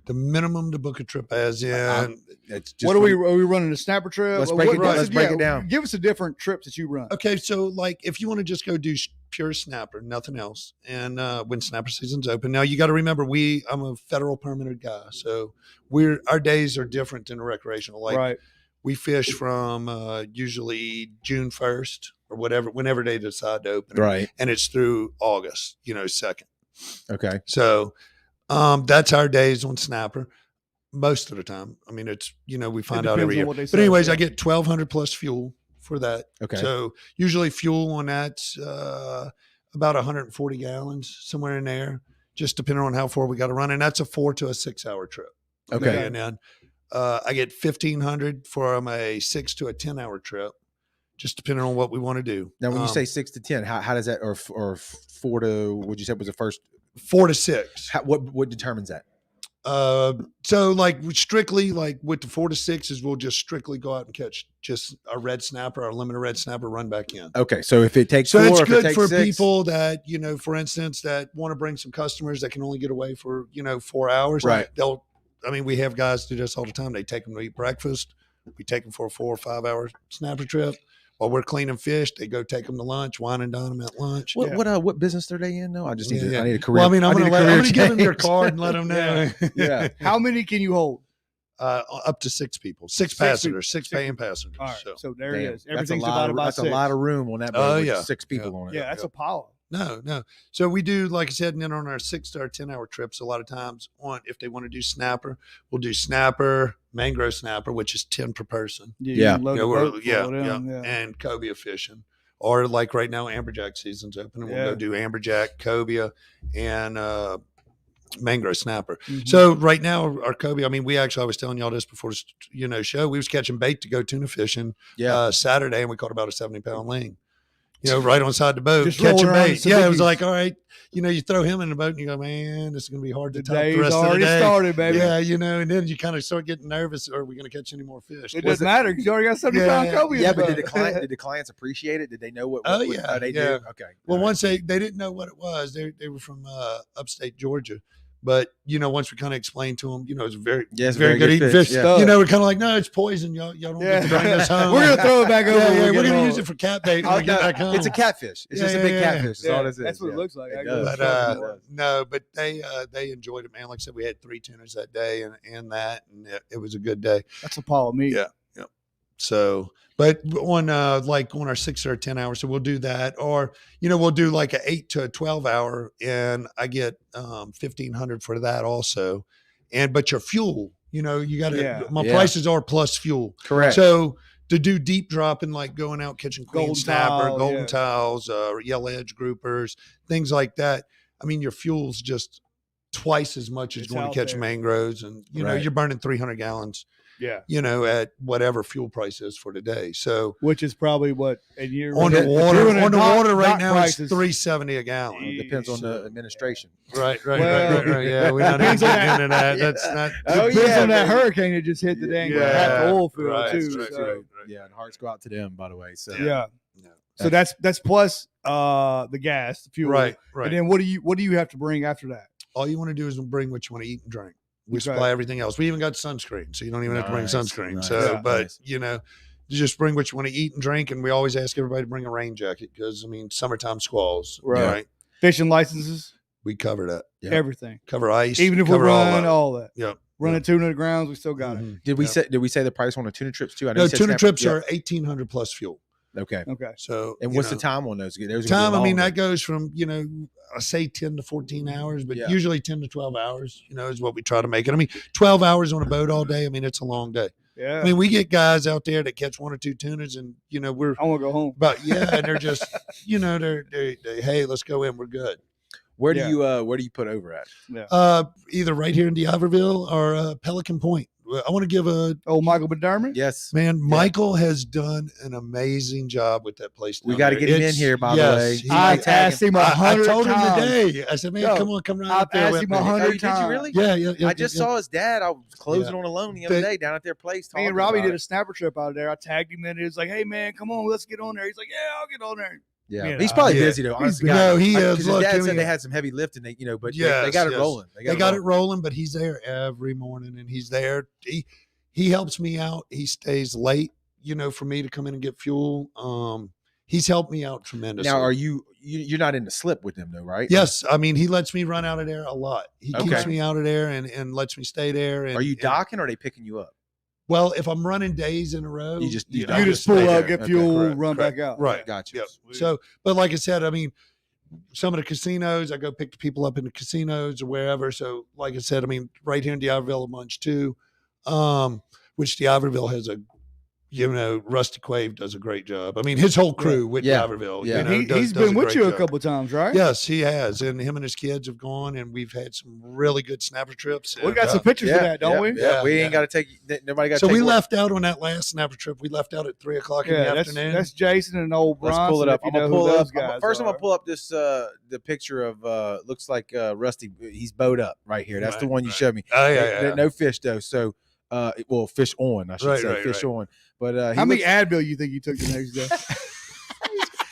The minimum to book a trip as in. It's just What are we running a snapper trip? Let's break it down. Let's break it down. Give us the different trips that you run. Okay, so like if you want to just go do pure snapper, nothing else, and when snapper season's open, now you got to remember I'm a federal permitted guy, so our days are different than a recreational. Like Right. we fish from usually June 1st or whenever they decide to open, Right. and it's through August, 2nd. Okay. So that's our days on snapper. Most of the time, I mean, it's we find out every year. But anyways, I get 1,200 plus fuel for that. Okay. So usually fuel on that's about 140 gallons, somewhere in there, just depending on how far we got to run, and that's a 4 to 6 hour trip. Okay. And then I get 1,500 from a 6 to 10 hour trip, just depending on what we want to do. Now, when you say 6 to 10, how does that, or 4 to, what you said was the first? 4 to 6. What determines that? So like strictly like with the 4 to 6 is we'll just strictly go out and catch just a red snapper, our limited red snapper, run back in. Okay. So if it takes so 4, it's if it good takes for 6, people that, for instance, that want to bring some customers that can only get away for, 4 hours. Right. We have guys do this all the time. They take them to eat breakfast. We take them for a 4 or 5 hour snapper trip. While we're cleaning fish, they go take them to lunch, wine and dine them at lunch. What business are they in? No, I just need I need a career. Well, I mean, I'm going to give them their change. card and let them know. Yeah. How many can you hold? Up to 6 people, 6 passengers, 6 paying passengers. All right, so there Damn, it is. Everything's that's divided by 6. That's a lot of room on that boat with 6 people on it. Yeah, that's a pile. No. So we do, like I said, and then on our 6 to 10 hour trips, a lot of times if they want to do snapper, we'll do snapper, mangrove snapper, which is 10 per person. Yeah. And cobia fishing. Or like right now, amberjack season's open, and we'll go do amberjack, cobia, and mangrove snapper. Mm-hmm. So right now, our cobia, I was telling y'all this before the show, we was catching bait to go tuna fishing Saturday, and we caught about a 70-pound ling. Right on side the boat, just catching bait. Yeah, it was like, all right, you throw him in the boat and you go, man, this is going to be hard to top the rest of the day. Started, baby. Yeah, and then you kind of start getting nervous. Are we going to catch any more fish? It doesn't matter because you already got 70-pound cobia. Yeah, but did the clients appreciate it? Did they know what they do? Okay. Well, once they didn't know what it was. They were from upstate Georgia. But, once we kind of explained to them, it's very good eating fish. Yeah. We're kind of like, no, it's poison. Y'all don't get to bring this home. We're going to throw it back over. Yeah, we're going to use it for cat bait when we get back home. It's a catfish. It's just a big catfish. That's all it is. That's what it looks like. But they enjoyed it, man. Like I said, we had 3 tunas that day and it was a good day. That's a pile of meat. Yeah. So, but on our 6 or 10 hours, so we'll do that, or we'll do like an 8 to 12 hour, and I get 1,500 for that also. But your fuel, you got to prices are plus fuel. Correct. So to do deep dropping, like going out catching queen Golden snapper, tile, golden tiles, yellow edge groupers, things like that. Your fuel's just twice as much as going to catch mangroves, and you're burning 300 gallons. Yeah. At whatever fuel price is for today. So, which is probably what a year on the water right now prices. It's $3.70 a gallon. It depends on the administration. Right. Yeah, we're not even getting into that. That's not. Depends on that hurricane that just hit the dang oil field too. Right. Yeah, and hearts go out to them, by the way. So So that's plus the gas, the fuel. Right. And then what do you have to bring after that? All you want to do is bring what you want to eat and drink. We supply everything else. We even got sunscreen, so you don't even have to bring sunscreen. Nice. So, but you just bring what you want to eat and drink. And we always ask everybody to bring a rain jacket because summertime squalls. Right. Fishing licenses. We cover that. Yep. Everything. Cover ice. Even if we run all that. Yep. Running tuna to grounds, we still got it. Did we say the price on the tuna trips too? No, tuna trips are 1,800 plus fuel. Okay. So, and what's the time on those? Time, that goes from, I say 10 to 14 hours, but usually 10 to 12 hours, is what we try to make it. 12 hours on a boat all day. It's a long day. Yeah. We get guys out there that catch 1 or 2 tunas and, I want to go home. But and they're just, hey, let's go in. We're good. Where do you put over at? Yeah. Either right here in D'Iberville or Pelican Point. I want to give Michael McDermott. Yes, man. Michael has done an amazing job with that place. We got to get him in here. By the way, I've asked him 100 I told him times. today. I said, man, come right I've up there. asked him 100 times. Did you really? Yeah. I just saw his dad. I was closing on a loan the other day down at their place. Me and Robbie did a snapper trip out of there. I tagged him in. He was like, "Hey man, come on, let's get on there." He's like, "Yeah, I'll get on there." Yeah, he's probably busy though. Honestly, no, he is. His dad said they had some heavy lifting. They but they got it rolling. They got it rolling. But he's there every morning, and he's there. He helps me out. He stays late, for me to come in and get fuel. He's helped me out tremendously. Now, are you're not in the slip with him though, right? Yes, I mean he lets me run out of there a lot. He keeps me out of there and lets me stay there. And, are you docking or are they picking you up? Well, if I'm running days in a row, you just pull up, get fuel, run back out. Right, gotcha. Yep. So, but like I said, I mean, some of the casinos, I go pick the people up in the casinos or wherever. So, like I said, I mean, right here in D'Iberville, a bunch too, which D'Iberville has a, Rusty Quave does a great job. I mean, his whole crew with D'Iberville. Yeah. He's been with you a couple of times, right? Yes, he has. And him and his kids have gone, and we've had some really good snapper trips. We got some pictures of that, don't we? Yeah, we ain't got to take. Nobody got. So we left out on that last snapper trip. We left out at 3:00 in the afternoon. That's Jason and old Bronson. Let's pull it up. I'm gonna pull up. First, I'm gonna pull up this the picture of looks like Rusty. He's bowed up right here. That's the one you showed me. Oh yeah. No fish though. So. Fish on, I should say, fish on. But how many Advil you think you took the next day?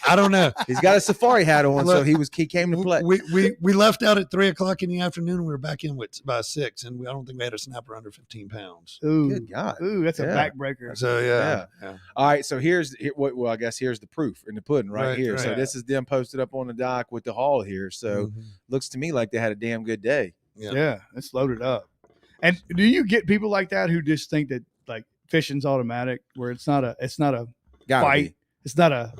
I don't know. He's got a safari hat on, so he came to play. We left out at 3:00 in the afternoon, and we were back in by 6, and I don't think we had a snapper under 15 pounds. Ooh, good God! Ooh, that's a backbreaker. So yeah. All right, so I guess here's the proof in the pudding right here. So this is them posted up on the dock with the haul here. So looks to me like they had a damn good day. Yeah, it's loaded up. And do you get people like that who just think that like fishing's automatic, where it's not a fight, it's not a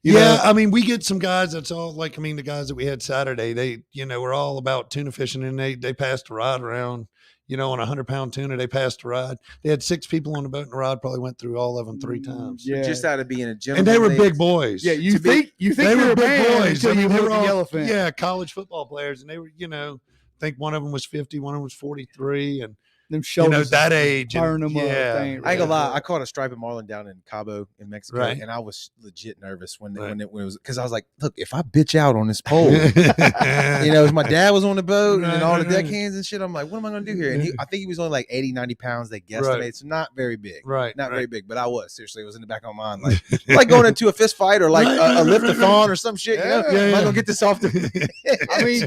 I mean, we get some guys that's all like, the guys that we had Saturday, they we're all about tuna fishing, and they passed a rod around, on a 100-pound tuna, they passed a rod. They had 6 people on the boat, and the rod probably went through all of them 3 times. Yeah, just out of being a gentleman. And they were big boys. Yeah, you think they were big boys until you hit the yellowfin. Yeah, college football players, and they were I think one of them was 50, one of them was 43, and them shoulders, that age. Firing them up. I ain't gonna lie, I caught a striped marlin down in Cabo in Mexico, right. and I was legit nervous when it was, because I was like, look, if I bitch out on this pole, my dad was on the boat and all the deckhands and shit, I'm like, what am I gonna do here? And I think he was only like 80, 90 pounds, they guesstimate, so not very big, not very big, but I was seriously, it was in the back of my mind, like going into a fist fight or like a lift-a-thon or some shit. Am I gonna get this off the? I mean,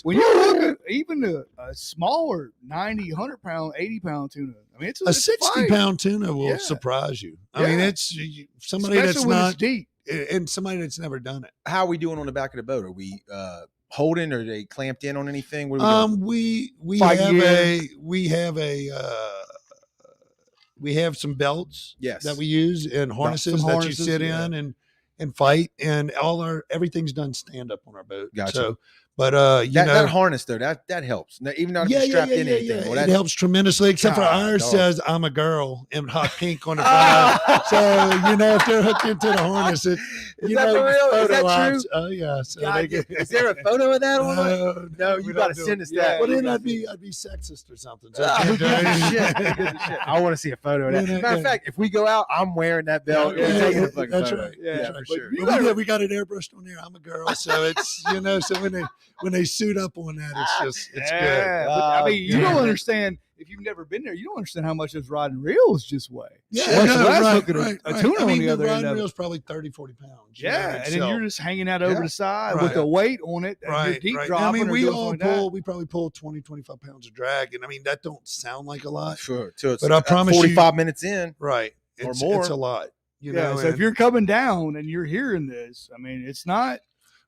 when you look at even a smaller 90, 100-pound, 80-pound tuna. I mean, it's a 60-pound tuna will surprise you. I mean, it's somebody especially that's when not it's deep, and somebody that's never done it. How are we doing on the back of the boat? Are we holding, or are they clamped in on anything? What are we we have some belts that we use and harnesses that you sit in and fight, and everything's done stand up on our boat. Gotcha. So, but that harness though, that helps. Now, even not if you're strapped in anything. Well, it helps tremendously. Except for ours says "I'm a girl" in hot pink on the front. So if they're hooked into the harness, is that for real? Is that true? Oh yeah. So is there a photo of that on? No, you got to send us that. Well, then I'd be sexist or something. So I want to see a photo of that. Matter of fact, if we go out, I'm wearing that belt. That's right. Yeah, for sure. We got it airbrushed on there. I'm a girl, so it's so when they suit up on that, it's good. But, I mean, you don't understand. If you've never been there, you don't understand how much those rod and reels just weigh. Yeah, right. A tuna on the other rod end. And reel's probably 30, 40 pounds. Yeah, and then you're just hanging out over the side with the weight on it. And you're deep dropping. I mean, we probably pull 20, 25 pounds of drag, and I mean that don't sound like a lot. Sure, but I promise 45 minutes in, or more, it's a lot. So if you're coming down and you're hearing this, I mean, it's not.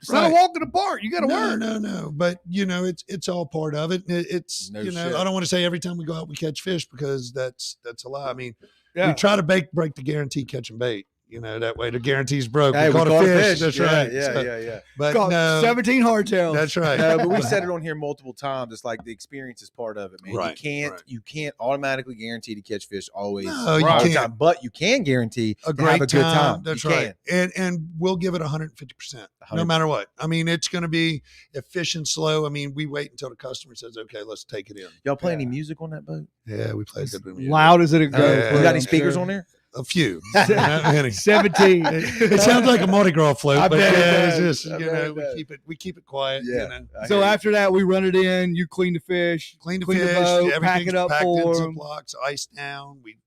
It's not a walk in the park. You got to work. No. But it's all part of it. It's I don't want to say every time we go out we catch fish, because that's a lie. I mean, we try to break the guarantee catching bait. that way the guarantee's broke. Hey, we caught a fish. That's right. Yeah. But Caught no, 17 hardtails. that's right. No, but we said it on here multiple times. It's like the experience is part of it, man. Right, You can't automatically guarantee to catch fish always No, you all the can't. time, but you can guarantee A to have great a good time. That's You right. can. And we'll give it 150%, no matter what. I mean, it's going to be if fishing slow. I mean, we wait until the customer says, "Okay, let's take it in." Y'all play any music on that boat? Yeah, we play good music. Loud as it goes. Yeah. You got any speakers on there? A few. Not many. 17. It sounds like a Mardi Gras float, I but bet it yeah, does. it's just I bet it does. we keep it quiet. Yeah. So after that, we run it in. You clean the fish, clean the clean fish, the boat, pack everything's it up packed for in 'em. Ziplocs, ice down. We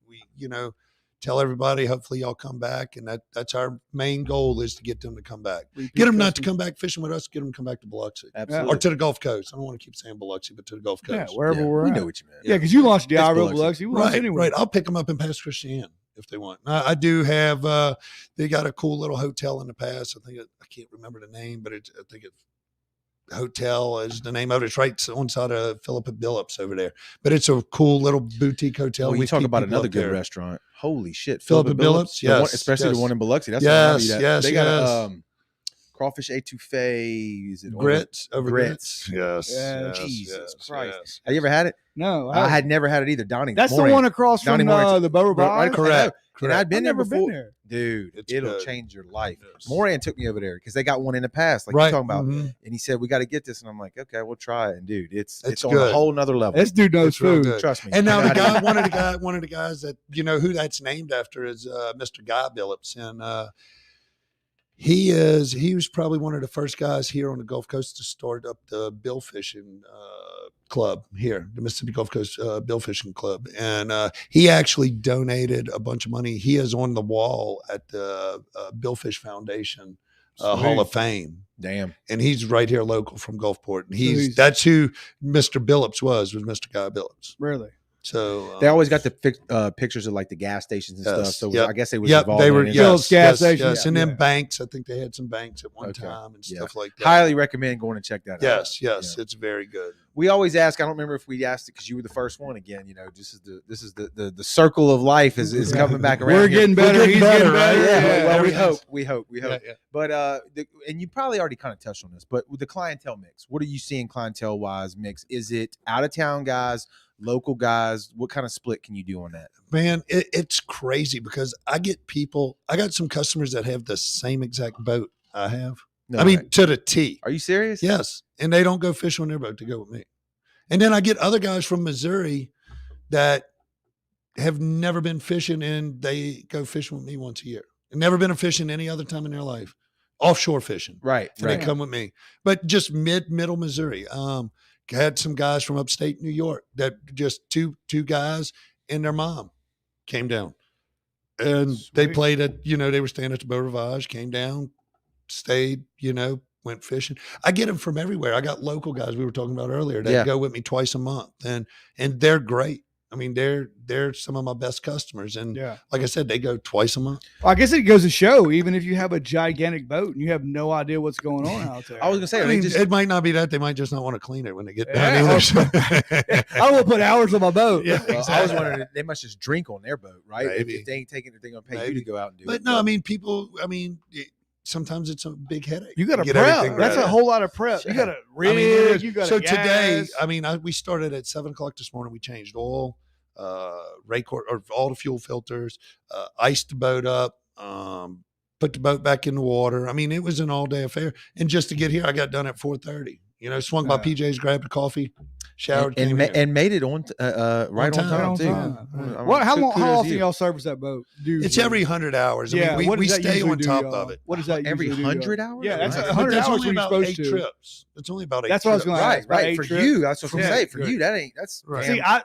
tell everybody. Hopefully, y'all come back, and that's our main goal is to get them to come back. Get them not to come back fishing with us. Get them to come back to Biloxi. Absolutely. Or to the Gulf Coast. I don't want to keep saying Biloxi, but to the Gulf Coast. Yeah, wherever we're we at. know what you meant. Yeah, because you launched the It's Iowa Biloxi. Biloxi. We launched anywhere. Right. I'll pick them up in Pass Christian if they want. I do have. They got a cool little hotel in the pass. I can't remember the name, but I think it's Hotel is the name of it. It's right on side of Philip and Billups over there. But it's a cool little boutique hotel. Well, you We talk keep about people another up good there. restaurant. Holy shit. Philip and Billups, The one- yes, especially yes. the one in Biloxi. That's Yes, They got yes. crawfish etouffee. Is it Grits over grits? Yes. Yes. Jesus Christ. yes. Have you ever had it? No, I had never had it either. Donnie. That's the Moran. one across from Donnie Moran's- the Bower Right, Bar. Correct. And I'd been I've there never before. been there. Dude, It's it'll good. change your life. Yes. Moran took me over there because they got one in the past, like Right. you're talking about. Mhm. And he said, we got to get this. And I'm like, okay, we'll try it. And dude, it's It's on a good. whole nother level. This dude knows It's real food. good. Trust me. And now I the know how guy, to- one of the guys that who that's named after is Mr. Guy Billups, and he was probably one of the first guys here on the Gulf Coast to start up the bill fishing club here, the Mississippi Gulf Coast bill fishing club, and he actually donated a bunch of money. He is on the wall at the Billfish Foundation Hall of Fame. Damn. And he's right here local from Gulfport. And So that's who Mr. Billups was Mr. Guy Billups. Really? So They always got the pictures of like the gas stations and Yes. stuff. So Yep. I guess they was Yep, involved they in were it. Phillips gas station. Yes. And Yeah. then banks. I think they had some banks at one Okay. time and Yeah. stuff like that. Highly recommend going and check that out. Yes, Yeah. it's very good. We always ask. I don't remember if we asked it because you were the first one again. This is the circle of life is coming back around. We're here. getting better. getting He's better, getting better. right? Yeah, Yeah. well, everything's- we hope. Yeah. But and you probably already kind of touched on this, but with the clientele mix, what are you seeing clientele wise mix? Is it out of town guys, local guys? What kind of split can you do on that? Man, it's crazy because I got some customers that have the same exact boat I have. No, I mean, right. to the T. Are you serious? Yes. And they don't go fish on their boat to go with me. And then I get other guys from Missouri that have never been fishing and they go fishing with me once a year. And never been fishing any other time in their life. Offshore fishing. Right. And Right. they come with me. But just middle Missouri. Had some guys from upstate New York that just two guys and their mom came down. And they Sweet. played at, they were staying at the Beau Rivage, came down, stayed, went fishing. I get them from everywhere. I got local guys we were talking about earlier that Yeah. go with me twice a month, and they're great. I mean, they're some of my best customers, and Yeah. like I said, they go twice a month. Well, I guess it goes to show, even if you have a gigantic boat and you have no idea what's going on out there. I was gonna say, I are they mean, just it might not be that they might just not want to clean it when they get Yeah. done either. I will put hours on my boat. Yeah. well, I was Exactly. wondering, they must just drink on their boat, right? Maybe. If they ain't taking it, they're gonna pay you Maybe. to go out and do it. But no, I mean, people. Sometimes it's a big headache. You got to get prep. everything That's ready. a whole lot of prep. Sure. You got to rig. I mean, it is. You got So to today, we started at 7:00 this morning. We changed oil, Raycor, or all the fuel filters, iced the boat up, put the boat back in the water. I mean, it was an all day affair. And just to get here, I got done at 4:30. Swung by PJ's, grabbed a coffee, showered, and came made it on right on time too. How often y'all service that boat? It's every 100 hours. Yeah, I mean, what we does that stay usually on do, top y'all? of it. What does that Every usually do, y'all? 100 hours? Yeah, that's Right. 100 But that's hours only when you're about supposed 8 to. trips. It's only about 8 That's what I was trips. gonna ask. Right, About right. 8 For trips. you, that's what I'm Yeah. saying. For Right. you, that's Right. See, I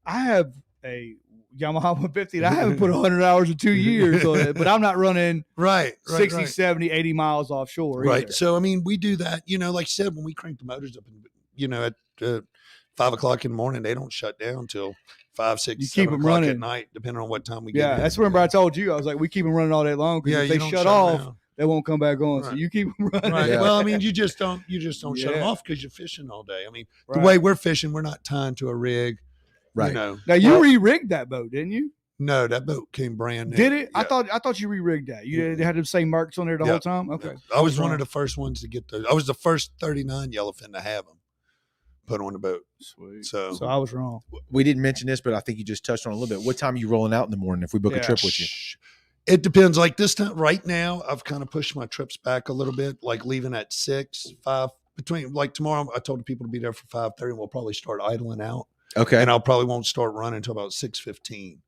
have a Yamaha 150 and I haven't put 100 hours in 2 years on it, but I'm not running Right. 60, right. 70, 80 miles offshore. Right. either. So, I mean, we do that, like I said, when we crank the motors up, at 5:00 in the morning, they don't shut down till 5, 6, You 7 keep 'em o'clock running. at night, depending on what time we get Yeah, in. that's remember I told you, I was like, we keep them running all day long because Yeah, if you they don't shut 'em off, down. they won't come back on. So Right. you keep them running. Right. Yeah. Well, I mean, you just don't shut them Yeah. off because you're fishing all day. I mean, the Right. way we're fishing, we're not tying to a rig. Right. Now you re-rigged that boat, didn't you? No, that boat came brand new. Did it? Yeah. I thought you re-rigged that. You had the same marks on there the whole time? Okay. I was one of the first ones to get those. I was the first 39 yellowfin to have them put on the boat. Sweet. So I was wrong. We didn't mention this, but I think you just touched on it a little bit. What time are you rolling out in the morning if we book a trip with you? It depends. Like this time, right now, I've kind of pushed my trips back a little bit, like leaving at 6, 5, between like tomorrow. I told the people to be there for 5:30 and we'll probably start idling out. Okay. And I'll probably won't start running until about 6:15.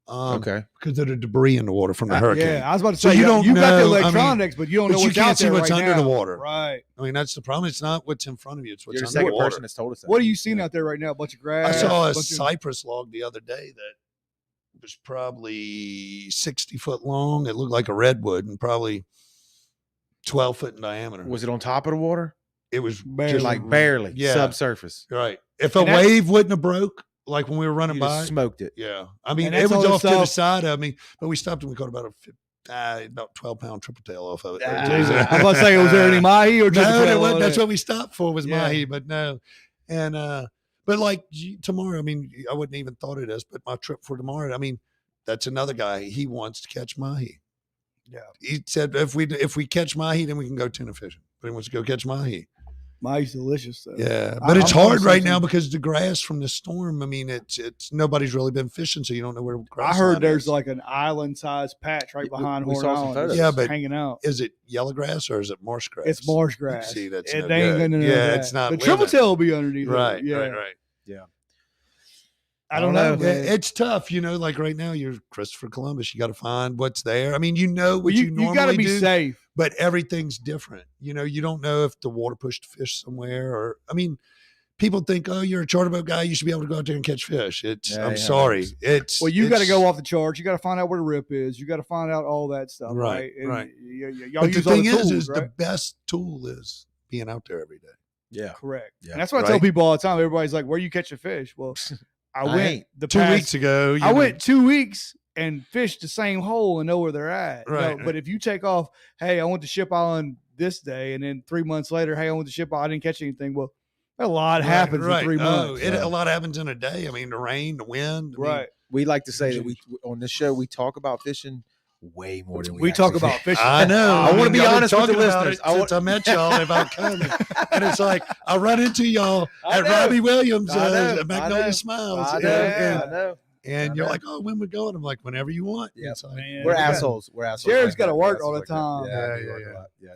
Okay. Because of the debris in the water from the hurricane. Yeah, I was about to say, So you don't got the know, electronics, but you don't know what's you can't out see there what's right under now. the water. Right. I mean, that's the problem. It's not what's in front of you. It's what's You're the under second the water. person that's told us that. What are you seeing out there right now? A bunch of grass. I saw a cypress log the other day that was probably 60 foot long. It looked like a redwood and probably 12 foot in diameter. Was it on top of the water? It was Barely. just Like barely, Yeah. subsurface. right. If a wave wouldn't have broke, like when we were running You by, just smoked it. yeah. I mean, And it that's was all off to the stuff- side of me, but we stopped and we caught about about 12-pound triple tail off of it. Ah. Jesus. I was about to say, was there any mahi or just No, that's what we stopped for was Yeah. mahi, but no. And but like tomorrow, I mean, I wouldn't even thought of this, but my trip for tomorrow, I mean, that's another guy. He wants to catch mahi. Yeah. He said if we catch mahi, then we can go tuna fishing. But he wants to go catch mahi. Mahi's delicious though. Yeah, but it's I'm hard gonna right say now something. because the grass from the storm. I mean, it's nobody's really been fishing, so you don't know where. The grass I heard line there's is. like an island-sized patch right behind we Horn saw some Island. photos. just Yeah, but hanging out. Is it yellow grass or is it marsh grass? It's marsh grass. See, that's it no they ain't good. gonna know Yeah, that. it's not The triple living. tail will be underneath. Right, it. Yeah. right. I don't know. Yeah, Man. it's tough, like right now you're Christopher Columbus. You got to find what's there. I mean, what Well, you you normally got to be do, safe. but everything's different. You don't know if the water pushed fish somewhere or, I mean, people think, oh, you're a charter boat guy. You should be able to go out there and catch fish. I'm sorry. Well, you got to go off the charts. You got to find out where the rip is. You got to find out all that stuff. Right, And right. Y'all But the use all thing the is, tools, right? the best tool is being out there every day. Yeah. Correct. Yeah. And that's what I tell people all the time. Everybody's like, where you catch a fish? Well, I went ain't. the 2 past weeks ago. I went 2 weeks and fished the same hole and know where they're at. Right. But if you take off, hey, I went to Ship Island this day, and then 3 months later, hey, I went to Ship Island, I didn't catch anything. Well, a lot happens in 3 months. A lot happens in a day. I mean, the rain, the wind. I mean, Right. We like to say that we on this show we talk about fishing way more than We talk actually about fishing. I know. I wanna be I've been honest with the talking about listeners. it since I met y'all about coming, and it's like I run into y'all I at know. Robbie Williams, I know. I Magnolia know. Smiles, I know. Yeah. I know. and I you're know. like, oh, when we're going? I'm like, whenever you want. Yeah, It's like, man. We're Yeah. assholes. We're assholes. Jared's like gotta that. work We're all the assholes like that. time. Yeah, I Yeah, do work yeah, a lot. Yeah,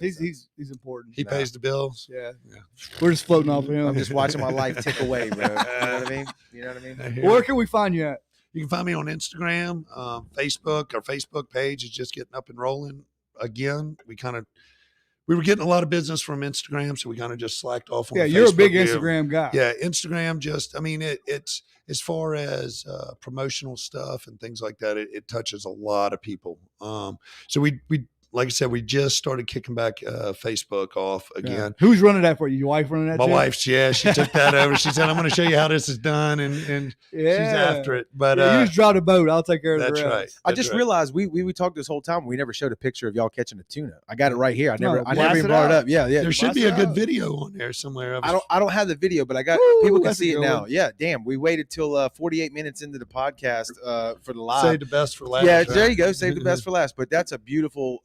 He's important. he pays the bills. Yeah. Yeah. We're just floating off of him. I'm just watching my life tick away, bro. You know what I mean? You know what I mean? Where can we find you at? You can find me on Instagram, Facebook. Our Facebook page is just getting up and rolling again. We were getting a lot of business from Instagram, so we kind of just slacked off on Yeah, the you're a Facebook big deal. Instagram guy. Yeah, Instagram it's as far as promotional stuff and things like that, it touches a lot of people. So we like I said, we just started kicking back Facebook off again. Who's running that for you? Your wife running that? My too? wife's, she took that over. She said, I'm going to show you how this is done. And Yeah. she's after it. But Yeah, you just drive the boat. I'll take care of the that's rest. right. I just realized we talked this whole time. We never showed a picture of y'all catching a tuna. I got it right here. I never blast even it brought it out. up. Yeah. There should be a Blast it good out. video on there somewhere. Of I don't have the video, but I got Woo, people can that's a see it good now. one. Yeah, damn. We waited till 48 minutes into the podcast for the live. Save the best for last. Yeah, right? there you go. Save the best for last. But that's a beautiful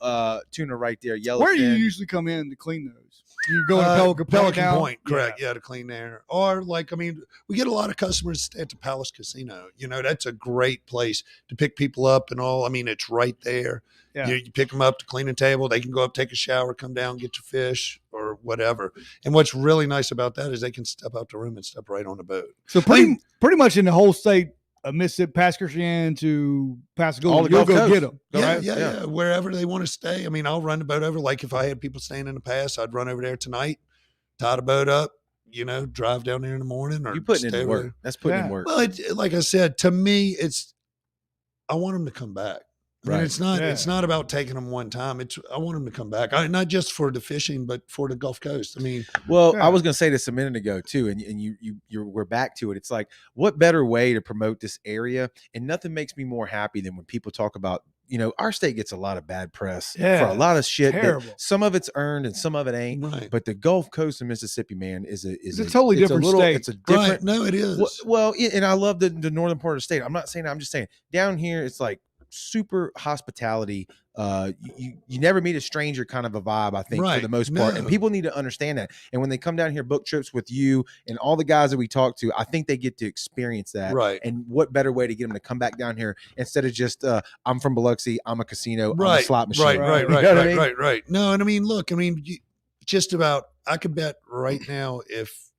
tuna right there. Yellow. Where do you usually come in to clean those? You go to Pelican Point, correct? Yeah, to clean there. Or we get a lot of customers at the Palace Casino. That's a great place to pick people up and all. I mean, it's right there. Yeah. You pick them up to clean a table. They can go up, take a shower, come down, get your fish or whatever. And what's really nice about that is they can step out the room and step right on the boat. So pretty much in the whole state of Mississippi, past Christian to Pascagoula, All the you'll Gulf go Coast. get them. Yeah. Wherever they want to stay. I mean, I'll run the boat over. Like if I had people staying in the past, I'd run over there tonight, tie the boat up, drive down there in the morning. Or You putting in stay the over work. there. That's putting Yeah. in work. Well, like I said, to me, I want them to come back. I mean, Right. it's not about taking them one time. I want them to come back. Not just for the fishing, but for the Gulf Coast. I mean, Well, Yeah. I was going to say this a minute ago too, and we're back to it. It's like, what better way to promote this area? And nothing makes me more happy than when people talk about our state gets a lot of bad press Yeah, for a lot of shit. terrible. Some of it's earned and some of it ain't. Right. But the Gulf Coast of Mississippi, man, is a totally different state. It's a different. Right. No, it is. Well, and I love the northern part of the state. I'm not saying. I'm just saying down here, it's like super hospitality. You never meet a stranger kind of a vibe, I think, for the most part. And people need to understand that. And when they come down here, book trips with you and all the guys that we talk to, I think they get to experience that. Right. And what better way to get them to come back down here instead of just I'm from Biloxi, I'm a casino, I'm a slot machine. Right. No, and I mean, look, just about, I could bet right now if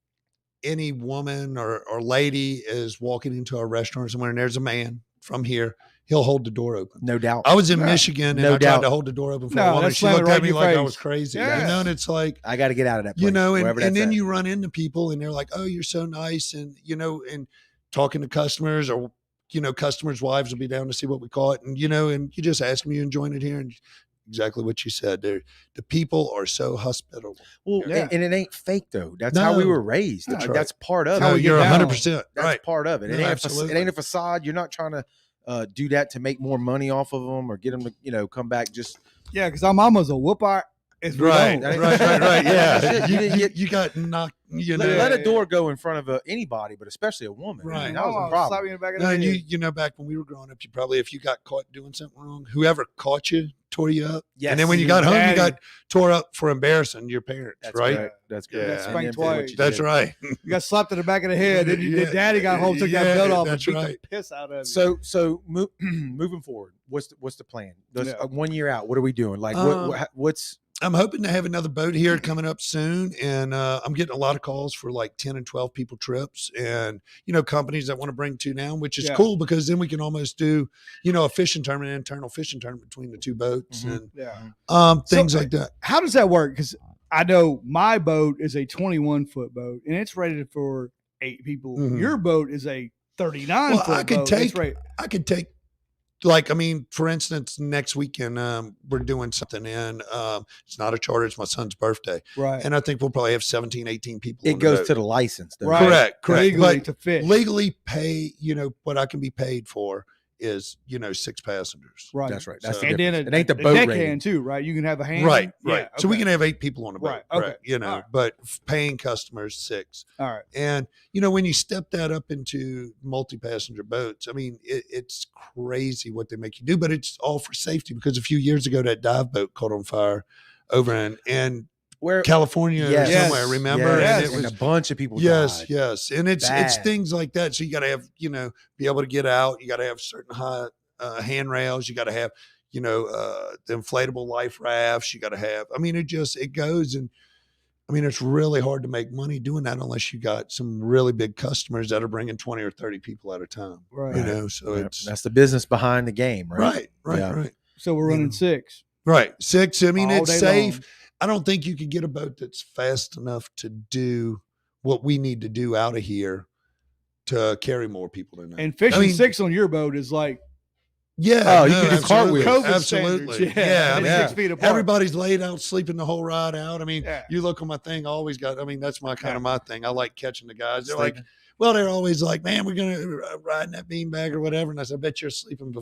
any woman or lady is walking into a restaurant somewhere and there's a man from here, he'll hold the door open. No doubt. I was in Michigan and I tried to hold the door open for a woman. She looked at me like I was crazy. Yeah. And it's like, I got to get out of that place. And then you run into people and they're like, oh, you're so nice. And, and talking to customers or, customers' wives will be down to see what we call it. And, and you just ask them, you enjoying it here? And exactly what you said there. The people are so hospitable. Well, and it ain't fake though. That's how we were raised. That's part of it. No, you're 100% That's part of it. It ain't a facade. You're not trying to do that to make more money off of them or get them to come back just because our mama's a whooper. It's right. Yeah, you got knocked. Let a door go in front of anybody, but especially a woman. Right, that was a problem. And back when we were growing up, you probably, if you got caught doing something wrong, whoever caught you tore you up. Yes. And then when you got home, you got tore up for embarrassing your parents. That's right. That's good. Yeah. Spanked twice. That's right. You got slapped in the back of the head. Then daddy got home, took that belt off, and beat the piss out of you. So moving forward, what's the plan? 1 year out, what are we doing? Like what's I'm hoping to have another boat here coming up soon. And I'm getting a lot of calls for like 10 and 12 people trips and, companies that want to bring two now, which is cool because then we can almost do, a fishing tournament, an internal fishing tournament between the two boats and things like that. How does that work? Because I know my boat is a 21-foot boat and it's rated for 8 people. Mm-hmm. Your boat is a 39-foot boat. I could take, for instance, next weekend, we're doing something in, it's not a charter, it's my son's birthday. Right. And I think we'll probably have 17, 18 people. It goes to the license. Though. Right. Correct. Legally to fish. Legally pay, what I can be paid for is, 6 passengers. Right. That's right. That's and then it ain't the boat deckhand too, right? You can have a hand. Right. Yeah, okay. So we can have 8 people on the boat. Right. Okay. But paying customers 6. All right. And, when you step that up into multi-passenger boats, it's crazy what they make you do, but it's all for safety because a few years ago that dive boat caught on fire over in California or somewhere, remember? Yes. And a bunch of people died. Yes. And it's things like that. So you got to have, be able to get out. You got to have certain high handrails. You got to have, the inflatable life rafts. You got to have, it goes and, it's really hard to make money doing that unless you got some really big customers that are bringing 20 or 30 people at a time. Right. So that's the business behind the game, right? Right. So we're running 6. Right. 6. It's safe. Long. I don't think you could get a boat that's fast enough to do what we need to do out of here to carry more people than that. And fishing 6 on your boat is like, you can do cartwheels. Absolutely. Yeah. 6 feet apart. Everybody's laid out, sleeping the whole ride out. You look on my thing, I always got, that's my kind of my thing. I like catching the guys. They're like, they're always like, man, we're going to ride in that beanbag or whatever. And I said, I bet you're sleeping,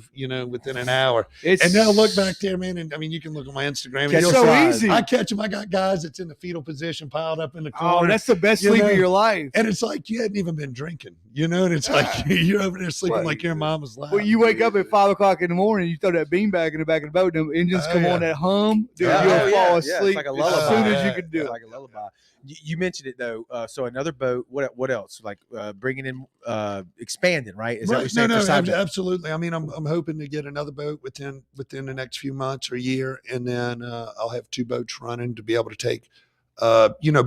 within an hour. And they'll look back there, man. And you can look on my Instagram. It's so easy. I catch them. I got guys that's in the fetal position piled up in the corner. Oh, that's the best sleep of your life. And it's like, you hadn't even been drinking, and it's like, you're over there sleeping like your mama's lap. Well, you wake up at 5 o'clock in the morning, you throw that beanbag in the back of the boat, and the engines come on that hum. Dude, you'll fall asleep like a lullaby. as soon as you can do it. Like a lullaby. You mentioned it though. So another boat. What else? Like bringing in, expanding, right? Is that what you're saying? No, absolutely. I'm hoping to get another boat within the next few months or year, and then I'll have 2 boats running to be able to take,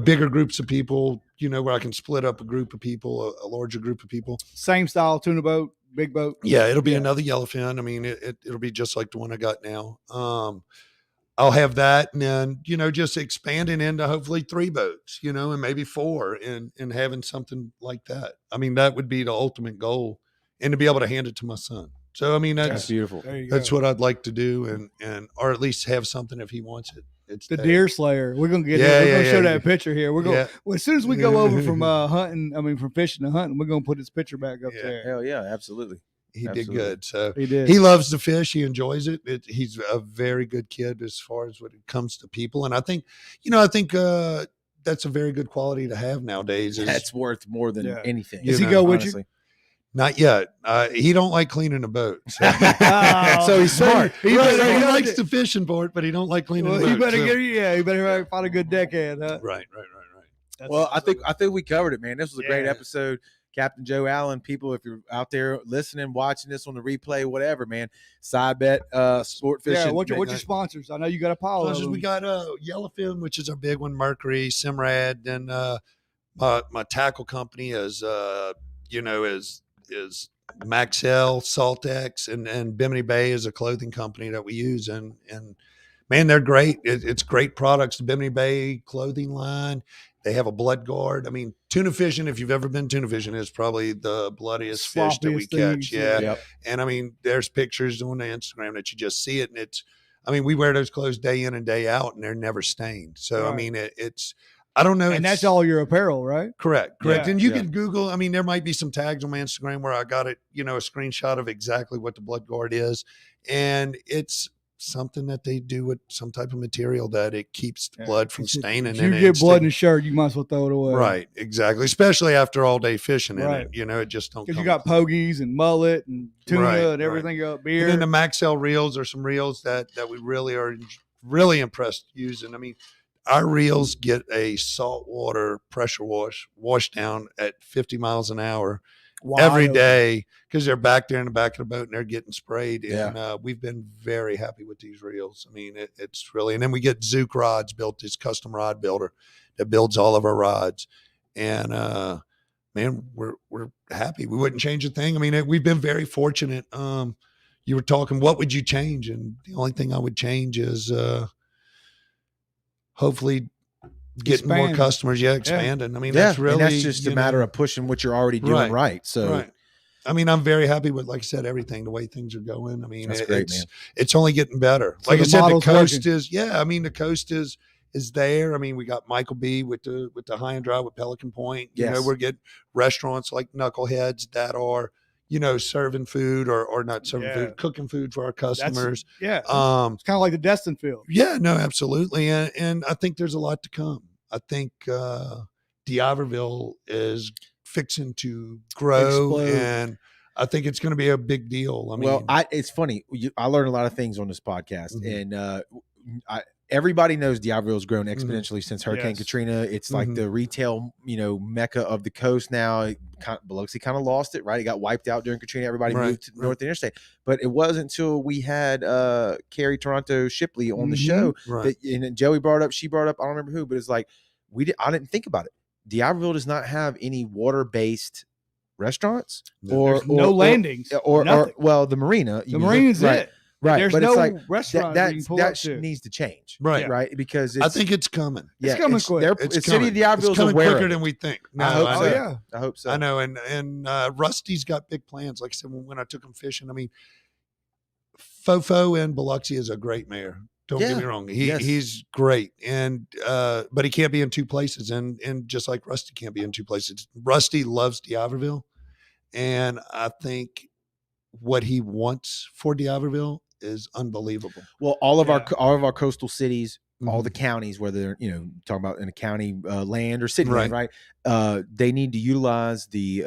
bigger groups of people. Where I can split up a group of people, a larger group of people. Same style tuna boat, big boat. Yeah, it'll be another yellowfin. It'll be just like the one I got now. I'll have that, and then, just expanding into hopefully 3 boats, and maybe 4 and having something like that. That would be the ultimate goal, and to be able to hand it to my son. So, that's beautiful. That's what I'd like to do, and or at least have something if he wants it. It's the deer slayer. We're gonna get we're gonna show that picture here. We're going well, as soon as we go over from from fishing to hunting, we're gonna put this picture back up there. Hell yeah, absolutely. He Absolutely. did good. So He did. he loves to fish. He enjoys it. He's a very good kid as far as when it comes to people. And I think, that's a very good quality to have nowadays. That's worth more than anything. Does he go with you? Not yet. He don't like cleaning a boat. So, so he's smart. He likes the fishing for it, but he don't like cleaning a boat. He better find a good deckhand. Huh? Right. Well, I think we covered it, man. This was a great episode. Captain Joe Allen, people, if you're out there listening, watching this on the replay, whatever, man, Side Bet Sportfishing. Yeah, what's your sponsors? I know you got a pile of them. We got Yellowfin, which is our big one, Mercury, Simrad, then my tackle company is Maxell, Saltex, and Bimini Bay is a clothing company that we use, and man, they're great. It's great products. The Bimini Bay clothing line. They have a blood guard. I mean, tuna fishing, if you've ever been tuna fishing, is probably the bloodiest fish that we catch. Yeah. Yep. And I mean, there's pictures on the Instagram that you just see it. And we wear those clothes day in and day out and they're never stained. So, right. I mean, I don't know. And that's all your apparel, right? Correct. Yeah. And you can Google, I mean, there might be some tags on my Instagram where I got it, a screenshot of exactly what the blood guard is. And it's something that they do with some type of material that it keeps the blood from staining. If you get blood in a shirt, you might as well throw it away. Right, exactly. Especially after all day fishing in it. It just don't. Because you got pogies and mullet and tuna and everything up beer. And then the Maxell reels are some reels that we really are really impressed using. I mean, our reels get a saltwater pressure wash down at 50 miles an hour. Every day, because they're back there in the back of the boat and they're getting sprayed. And we've been very happy with these reels. I mean, it's really, and then we get Zook rods built, this custom rod builder that builds all of our rods. And man, we're happy. We wouldn't change a thing. I mean, we've been very fortunate. You were talking, what would you change? And the only thing I would change is hopefully getting more customers, expanding. I mean, that's really, and that's just a matter of pushing what you're already doing right. So, I mean, I'm very happy with, like I said, everything, the way things are going. I mean, that's great, man. It's only getting better. So like I said, the coast is, the coast is there. I mean, we got Michael B with the high and dry with Pelican Point. We're getting restaurants like Knuckleheads that are, serving food or not serving food, cooking food for our customers. It's kind of like the Destin Field. Yeah, no, absolutely. And I think there's a lot to come. I think D'Iberville is fixing to grow and I think it's going to be a big deal. I mean, it's funny. I learned a lot of things on this podcast and everybody knows D'Iberville's grown exponentially since Hurricane Katrina. It's like the retail, mecca of the coast now. Biloxi kind of lost it, right? It got wiped out during Katrina. Everybody moved to North Interstate. But it wasn't until we had Carrie Toronto Shipley on the show that, and Joey she brought up, I don't remember who, but it's like, I didn't think about it. D'Iberville does not have any water-based restaurants or landings or the marina. The marina's it. Right, there's but no it's like restaurant that needs to change, right? Because I think it's coming. It's coming quick. The city of D'Iberville is coming aware quicker than we think. No, I hope so. I know, and Rusty's got big plans. Like I said, when I took him fishing, I mean, Fofo in Biloxi is a great mayor. Don't get me wrong. He's great. And but he can't be in two places. And just like Rusty can't be in two places. Rusty loves D'Iberville. And I think what he wants for D'Iberville is unbelievable. Well, all of our coastal cities, all the counties, whether they're, talking about in a county land or city land, right? They need to utilize the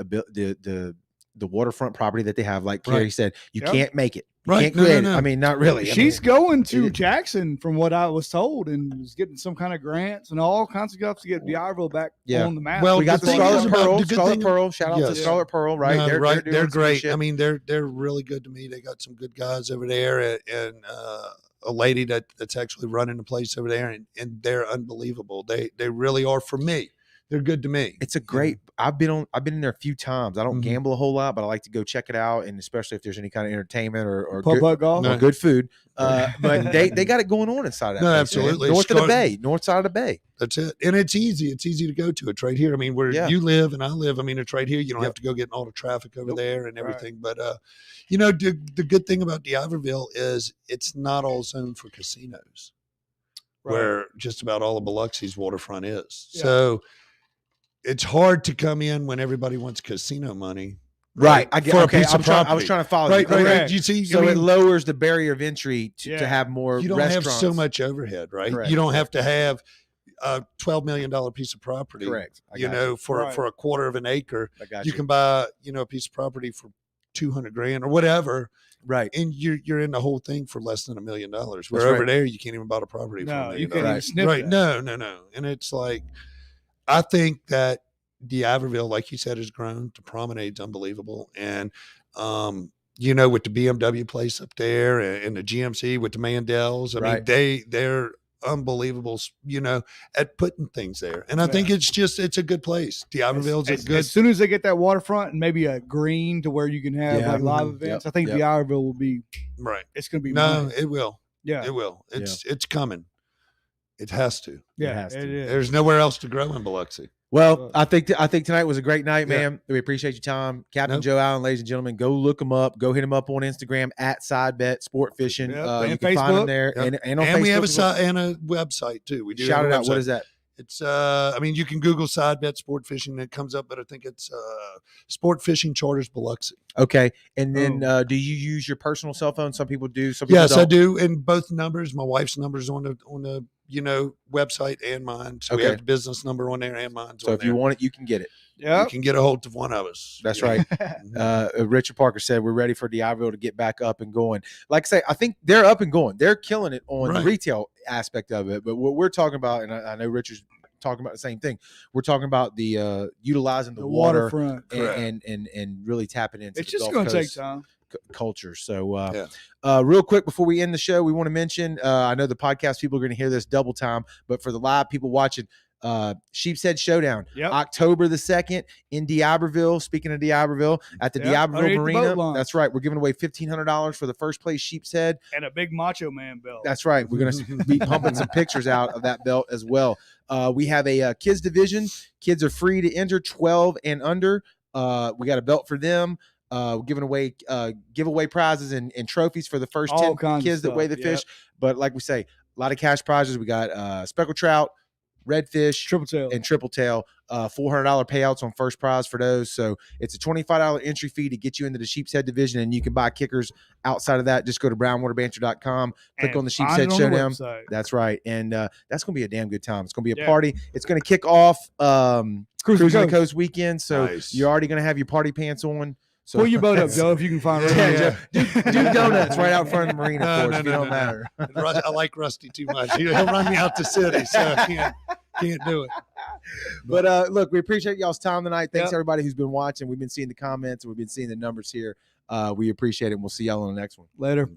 waterfront property that they have. Like Carrie said, you can't make it. Can't create it. I mean, not really. She's going to Jackson, from what I was told, and is getting some kind of grants and all kinds of stuff to get D'Iberville back on the map. Well, we got the Scarlet Pearl. Shout out to Scarlet Pearl, right? No, they're great. I mean, they're really good to me. They got some good guys over there, and a lady that's actually running the place over there, and they're unbelievable. They really are for me. They're good to me. It's a great. I've been in there a few times. I don't gamble a whole lot, but I like to go check it out, and especially if there's any kind of entertainment or good food. But they got it going on inside of that. No, absolutely. North side of the bay. That's it, and it's easy. It's easy to go to. It's right here. I mean, where you live and I live. I mean, it's right here. You don't have to go get all the traffic over there and everything. Right. But the good thing about D'Iberville is it's not all zoned for casinos, where just about all of Biloxi's waterfront is. Yeah. So it's hard to come in when everybody wants casino money Right. I get, for a okay. piece of I was property. trying to follow Right, you. right, Okay. right. You see, So I mean, it lowers the barrier of entry to Yeah. have more you don't restaurants. have so much overhead, right? Correct. You don't have to have a $12 million piece of property. Correct. For a quarter of an acre. I got You can buy, a piece of property for $200,000 or whatever. Right. And you're in the whole thing for less than $1 million. Where right. over there, you can't even buy a property for $1 million. You can't even sniff right. that. No. And it's like, I think that D'Iberville, like you said, has grown. The promenade's unbelievable. And, with the BMW place up there and the GMC with the Mandels, I mean, they're unbelievable, at putting things there. And I think it's a good place. D'Iberville's a good. As soon as they get that waterfront and maybe a green to where you can have like live events, I think D'Iberville will be right. It's going to be money. It will. Yeah, it will. It's coming. It has to. Yeah, it has to. It is. There's nowhere else to grow in Biloxi. Well, I think tonight was a great night, man. We appreciate you, Tom. Captain Joe Allen, ladies and gentlemen. Go look him up. Go hit him up on Instagram at Side Bet Sportfishing. And you can Facebook. find him there. Yep. And on Facebook. We have a site and a website too. We do. Shout it out. What is that? It's you can Google Side Bet Sportfishing and it comes up, but I think it's Sport Fishing Charters Biloxi. Okay. And then do you use your personal cell phone? Some people do. Some people yes, don't. I do. And both numbers. My wife's number's on the website and mine. So we have the business number on there and mine. So if you want it, you can get it. Yeah, you can get a hold of one of us. That's right. Richard Parker said we're ready for D'Iberville to get back up and going. Like I say, I think they're up and going. They're killing it on the retail aspect of it. But what we're talking about, and I know Richard's talking about the same thing. We're talking about the utilizing the waterfront and really tapping into. It's just going to take time. Culture. So real quick before we end the show, we want to mention, I know the podcast people are going to hear this double time, but for the live people watching, Sheep's Head Showdown, October the 2nd in D'Iberville. Speaking of D'Iberville, at the D'Iberville Marina. That's right. We're giving away $1,500 for the first place Sheep's Head and a big Macho Man belt. That's right. We're going to be pumping some pictures out of that belt as well. We have a kids division. Kids are free to enter 12 and under. We got a belt for them. We're giving away giveaway prizes and trophies for the first 10 kids that weigh the fish. But like we say, a lot of cash prizes. We got speckled trout, redfish, triple tail, $400 payouts on first prize for those. So it's a $25 entry fee to get you into the Sheep's Head division, and you can buy kickers outside of that. Just go to brownwaterbanter.com, click on the Sheep's Head Showdown. That's right. And that's going to be a damn good time. It's going to be a party. It's going to kick off Cruising the Coast weekend. So you're already going to have your party pants on. So, pull your boat up, Joe, if you can find it. Do donuts right out front of the marina for us. It don't matter. I like Rusty too much. He'll run me out the city, so I can't do it. But look, we appreciate y'all's time tonight. Thanks everybody who's been watching. We've been seeing the comments and we've been seeing the numbers here. We appreciate it. And we'll see y'all on the next one. Later.